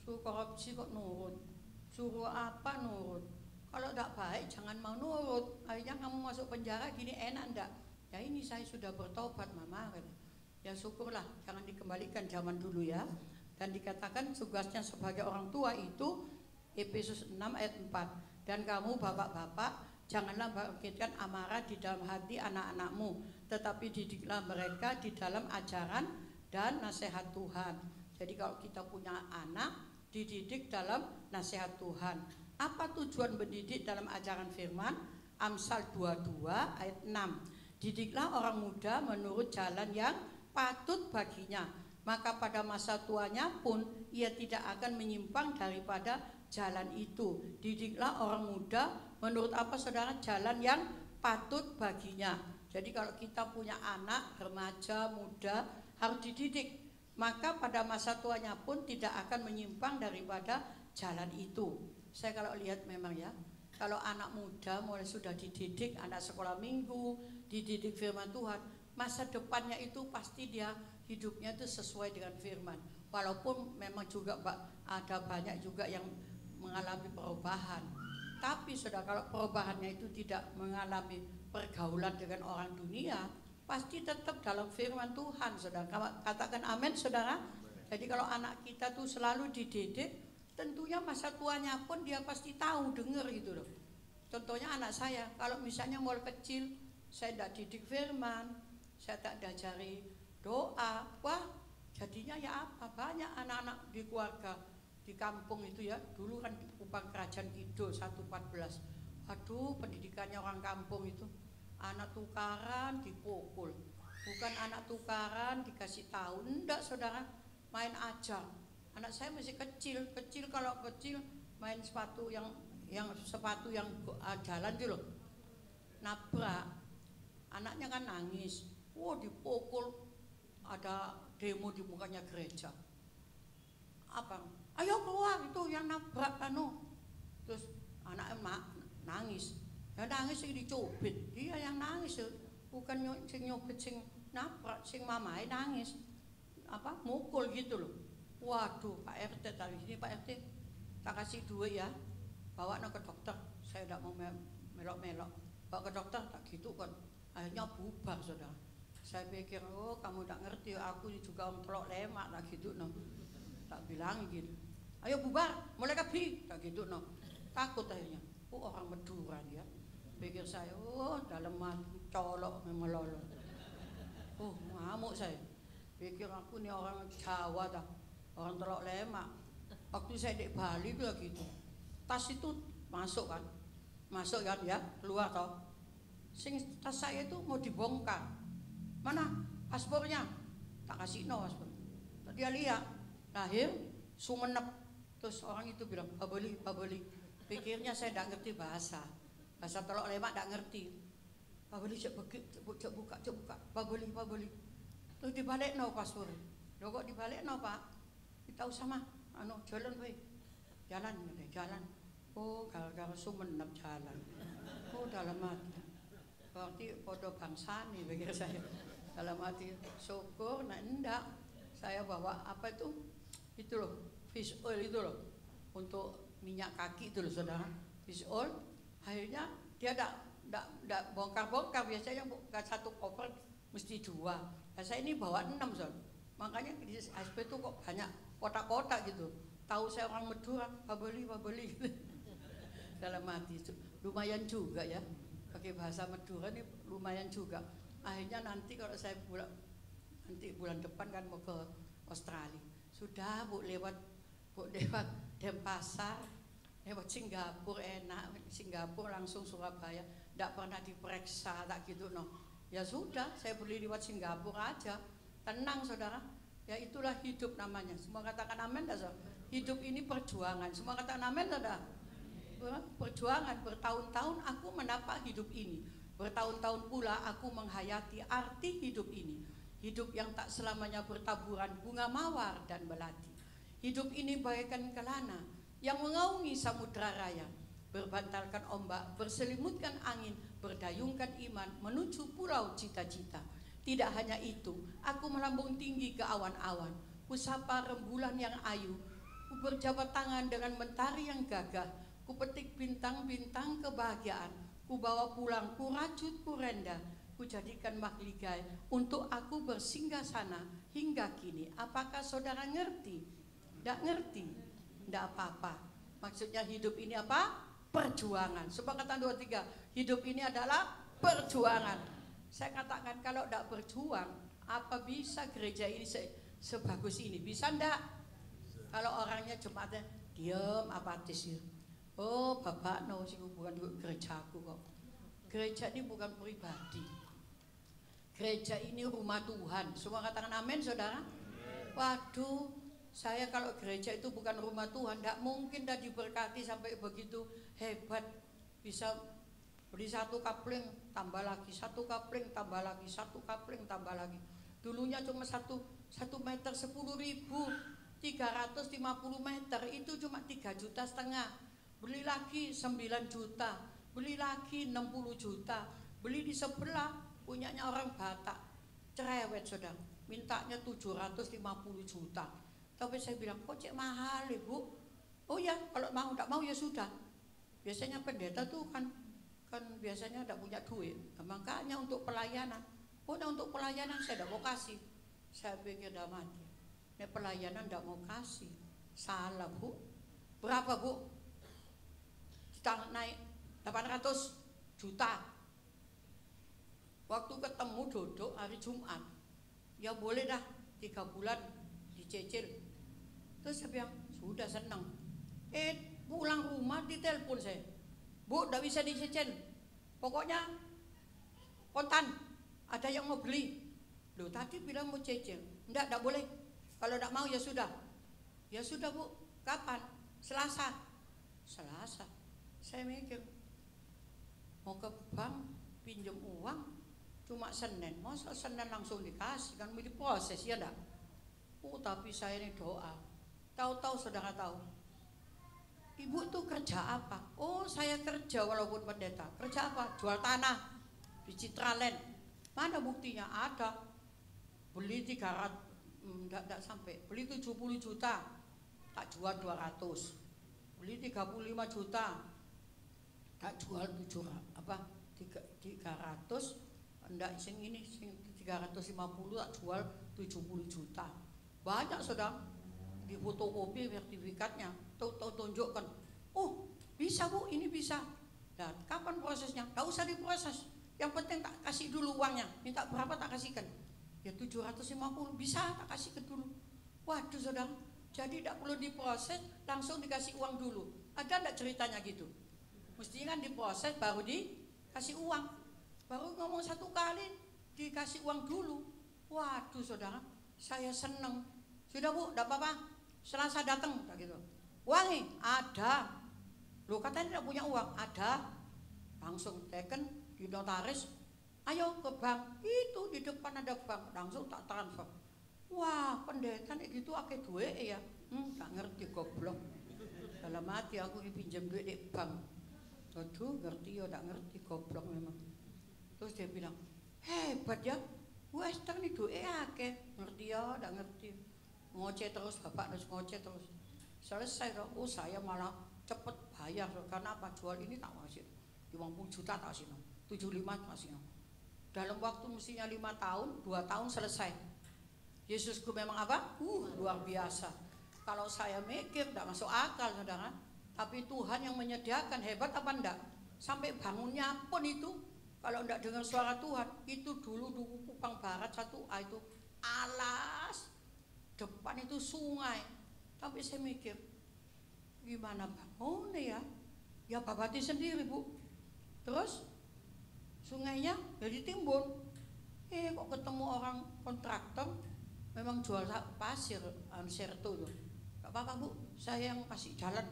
Suruh korupsi kok nurut? Suruh apa nurut? Kalau tidak baik jangan mau nurut. Akhirnya kamu masuk penjara gini enak enggak? Ya ini saya sudah bertobat mama. Ya syukurlah, jangan dikembalikan zaman dulu ya. Dan dikatakan tugasnya sebagai orang tua itu Efesus 6 ayat 4. Dan kamu bapak-bapak, janganlah bangkitkan amarah di dalam hati anak-anakmu, tetapi didiklah mereka di dalam ajaran dan nasihat Tuhan. Jadi kalau kita punya anak, dididik dalam nasihat Tuhan. Apa tujuan mendidik dalam ajaran firman? Amsal 22 ayat 6. Didiklah orang muda menurut jalan yang patut baginya, maka pada masa tuanya pun ia tidak akan menyimpang daripada jalan itu. Didiklah orang muda Menurut apa saudara? Jalan yang patut baginya. Jadi kalau kita punya anak, remaja, muda, harus dididik. Maka pada masa tuanya pun tidak akan menyimpang daripada jalan itu. Saya kalau lihat memang ya, kalau anak muda mulai sudah dididik, anak sekolah minggu, dididik firman Tuhan, masa depannya itu pasti dia hidupnya itu sesuai dengan firman. Walaupun memang juga ada banyak juga yang mengalami perubahan. Tapi sudah kalau perubahannya itu tidak mengalami pergaulan dengan orang dunia, pasti tetap dalam firman Tuhan. Saudara katakan amin saudara. Jadi kalau anak kita tuh selalu dididik, tentunya masa tuanya pun dia pasti tahu, dengar gitu loh. Contohnya anak saya, kalau misalnya mulai kecil saya tidak didik firman, saya tak diajari doa, wah jadinya ya apa, banyak anak-anak di keluarga di kampung itu ya, dulu kan Kupang Kerajaan Kidul 114. Aduh, pendidikannya orang kampung itu anak tukaran dipukul, bukan anak tukaran dikasih tahu, enggak saudara, main aja. Anak saya masih kecil, kalau kecil main sepatu yang sepatu yang jalan itu loh, nabrak, anaknya kan nangis, wah dipukul, ada demo di mukanya gereja, apa, ayo keluar itu yang nabrak terus anak emak nangis, yang nangis sing dicubit, dia yang nangis, bukan sing nyubit sing nabrak, sing mamai nangis, apa mukul gitu loh. Waduh, Pak RT tadi sini, Pak RT tak kasih duit ya, bawa ke dokter. Saya tidak mau melok-melok, bawa ke dokter tak gitu kan. Akhirnya bubar saudara. Saya pikir, oh kamu tak ngerti, aku juga orang telok lemak tak gitu no. Tak bilang gitu, ayo bubar, mulai kapi tak gitu no. Takut akhirnya, oh orang Madura dia. Pikir saya, oh dalam colok melolo. Oh ngamuk saya. Pikir aku nih orang Jawa dah, orang telok lemak. Waktu saya di Bali itu gitu, tas itu masuk kan ya, keluar toh. Sing tas saya itu mau dibongkar, mana paspornya, tak kasih no paspor. Dia lihat, lahir Sumenep, terus orang itu bilang pabeli. Pikirnya saya tidak ngerti bahasa telok lemak, tidak ngerti. Pabeli cek buka, pabeli. Terus dibalik no paspor. Loh kok dibalik no Pak? Kita usah mah, jalan. Oh, gara-gara Sumenep jalan. Oh, dalam hati. Berarti podo bangsa nih pikir saya. Dalam hati syukur, nah enggak. Saya bawa apa itu? Itu loh, fish oil itu loh. Untuk minyak kaki itu loh saudara. Fish oil. Akhirnya dia enggak bongkar-bongkar. Biasanya bukan satu koper mesti 2. Nah, saya ini bawa 6 saudara. Makanya di SP itu kok banyak kotak-kotak gitu. Tahu saya orang Madura, pabeli gitu. Dalam hati itu lumayan juga ya, pakai bahasa Madura ini lumayan juga. Akhirnya nanti kalau saya bulan depan kan mau ke Australia, sudah lewat Denpasar, lewat Singapura, enak Singapura langsung Surabaya, tidak pernah diperiksa tak gitu no. Ya sudah, saya beli lewat Singapura aja, tenang saudara. Ya itulah hidup namanya. Semua katakan amin dah saudara. Hidup ini perjuangan. Semua katakan amin saudara. Perjuangan, bertahun-tahun aku mendapat hidup ini, bertahun-tahun pula aku menghayati arti hidup ini. Hidup yang tak selamanya bertaburan bunga mawar dan melati. Hidup ini bagaikan kelana yang mengaungi samudra raya, berbantalkan ombak, berselimutkan angin, berdayungkan iman menuju pulau cita-cita. Tidak hanya itu, aku melambung tinggi ke awan-awan, ku sapa rembulan yang ayu, ku berjabat tangan dengan mentari yang gagah, ku petik bintang-bintang kebahagiaan, ku bawa pulang, ku rajut, ku renda, ku jadikan mahligai untuk aku bersinggah sana hingga kini. Apakah saudara ngerti? Tidak ngerti? Tidak apa-apa. Maksudnya hidup ini apa? Perjuangan. Sepakatan 2-3, hidup ini adalah perjuangan. Saya katakan kalau tidak berjuang, apa bisa gereja ini sebagus ini? Bisa enggak? Kalau orangnya jemaatnya diam, apatis ya. Oh bapak no, bukan gerejaku kok. Gereja ini bukan pribadi. Gereja ini rumah Tuhan. Semua katakan amin saudara. Waduh, saya kalau gereja itu bukan rumah Tuhan, tidak mungkin dah diberkati sampai begitu hebat. bisa beli 1 kapling tambah lagi, 1 kapling tambah lagi, 1 kapling tambah lagi. Dulunya cuma 1 meter 10.000, 350 meter itu cuma 3,5 juta. Beli lagi 9 juta, beli lagi 60 juta. Beli di sebelah punyanya orang Batak, cerewet Saudara, mintanya 750 juta. Tapi saya bilang, kok cek mahal Ibu? Oh ya, kalau mau tidak mau ya sudah. Biasanya pendeta tuh kan biasanya tidak punya duit. Nah, makanya untuk pelayanan. Udah untuk pelayanan saya tidak mau kasih. Saya pikir dah mati. Ini pelayanan tidak mau kasih. Salah Bu. Berapa Bu? Kita naik 800 juta. Waktu ketemu duduk hari Jumat, ya boleh dah 3 bulan dicicil. Terus saya bilang sudah senang. Pulang rumah ditelepon saya, Bu, tidak bisa dicicil, pokoknya kontan, ada yang mau beli. Loh tadi bilang mau cicil. Tidak boleh. Kalau tidak mau ya sudah. Ya sudah Bu, kapan? Selasa. Saya mikir, mau ke bank pinjam uang cuma Senin, masa Senin langsung dikasih, kan mau diproses ya enggak? Tapi saya ini doa. Tahu-tahu Saudara tahu, Ibu tuh kerja apa? Oh saya kerja walaupun pendeta. Kerja apa? Jual tanah di Citraland. Mana buktinya? Ada. Beli 300, enggak sampai. Beli 70 juta, tak jual 200. Beli 35 juta, tak jual 300. Enggak sing ini sing 350 tak jual 70 juta. Banyak Saudara. Di fotokopi sertifikatnya, tunjukkan. Oh bisa Bu, ini bisa. Dan kapan prosesnya? Gak usah diproses. Yang penting tak kasih dulu uangnya. Minta berapa tak kasihkan? Ya 750, bisa tak kasihkan dulu. Waduh Saudara, jadi tidak perlu diproses, langsung dikasih uang dulu. Ada enggak ceritanya gitu? Mestinya kan diproses baru dikasih uang. Baru ngomong 1 kali dikasih uang dulu. Waduh Saudara, saya seneng. Sudah Bu, tidak apa-apa. Selasa datang, tak gitu. Uangnya ada. Loh katanya tidak punya uang, ada. Langsung teken di notaris. Ayo ke bank. Itu di depan ada bank. Langsung tak transfer. Wah pendeta nih gitu akeh duit ya. Tak ngerti goblok. Dalam hati aku dipinjam duit di bank. Aduh ngerti ya, tak ngerti goblok memang. Terus dia bilang, hebat ya. Western nih duit akeh. Ngerti ya, tak ngerti. Ngoceh terus, bapak terus ngoceh terus. Selesai dong. Oh saya malah cepet bayar. Karena apa? Jual ini tak kasih 50 juta tak kasih 75 tak kasih. Dalam waktu mestinya 5 tahun, 2 tahun selesai. Yesusku memang apa? Luar biasa. Kalau saya mikir tidak masuk akal Saudara. Tapi Tuhan yang menyediakan, hebat apa enggak? Sampai bangunnya pun itu, kalau enggak dengar suara Tuhan, itu dulu Kupang Barat 1A itu alas, depan itu sungai. Tapi saya mikir, gimana bangunnya ya? Ya babati sendiri Bu. Terus sungainya jadi timbun. Kok ketemu orang kontraktor, memang jual pasir Serto tuh. Gak apa-apa Bu, saya yang kasih jalan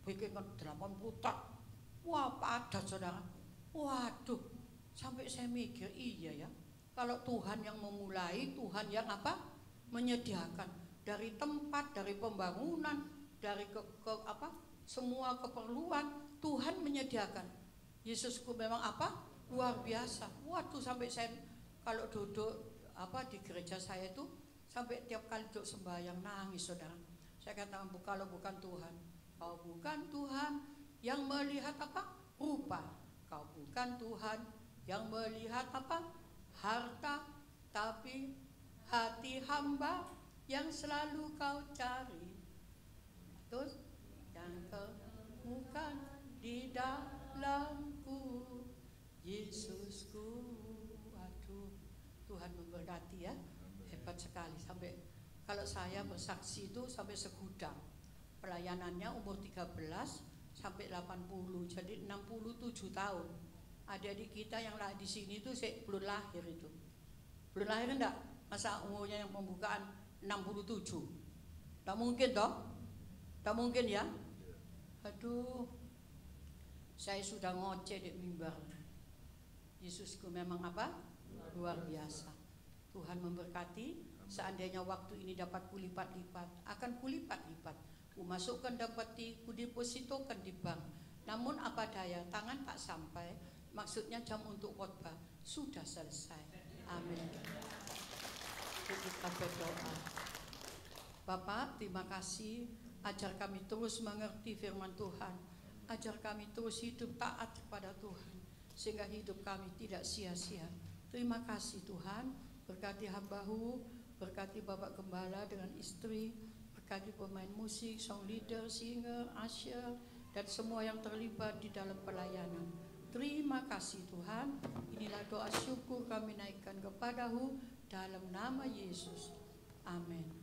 bikin 80 tak. Wah padat Saudara. Waduh, sampai saya mikir iya ya. Kalau Tuhan yang memulai, Tuhan yang apa? Menyediakan dari tempat, dari pembangunan, dari semua keperluan Tuhan menyediakan. Yesusku memang apa? Luar biasa. Waduh sampai saya kalau duduk di gereja saya itu sampai tiap kali duduk sembahyang nangis Saudara. Saya katakan kalau bukan Tuhan, Kau bukan Tuhan yang melihat rupa. Kau bukan Tuhan yang melihat harta, tapi hati hamba yang selalu Kau cari. Terus yang temukan di dalamku, Yesusku. Waduh, Tuhan memberkati ya. Hebat sekali. Sampai kalau saya bersaksi itu sampai segudang. Pelayanannya umur 13 sampai 80, jadi 67 tahun. Adik-adik kita yang di sini itu belum lahir itu. Belum lahir enggak? Masa umurnya yang pembukaan 67? Tak mungkin toh? Tak mungkin ya? Aduh. Saya sudah ngoceh di mimbar. Yesusku memang apa? Luar biasa. Tuhan memberkati. Seandainya waktu ini dapat kulipat-lipat, akan kulipat-lipat. Kumasukkan dapat kudepositokan di bank. Namun apa daya, tangan tak sampai. Maksudnya jam untuk khotbah sudah selesai. Amin. Kita berdoa. Bapak, terima kasih. Ajar kami terus mengerti firman Tuhan. Ajar kami terus hidup taat kepada Tuhan, sehingga hidup kami tidak sia-sia. Terima kasih Tuhan. Berkati hamba-Mu, berkati Bapak Gembala dengan istri, berkati pemain musik, song leader, singer, usher, dan semua yang terlibat di dalam pelayanan. Terima kasih Tuhan. Inilah doa syukur kami naikkan kepada-Mu dalam nama Yesus. Amin.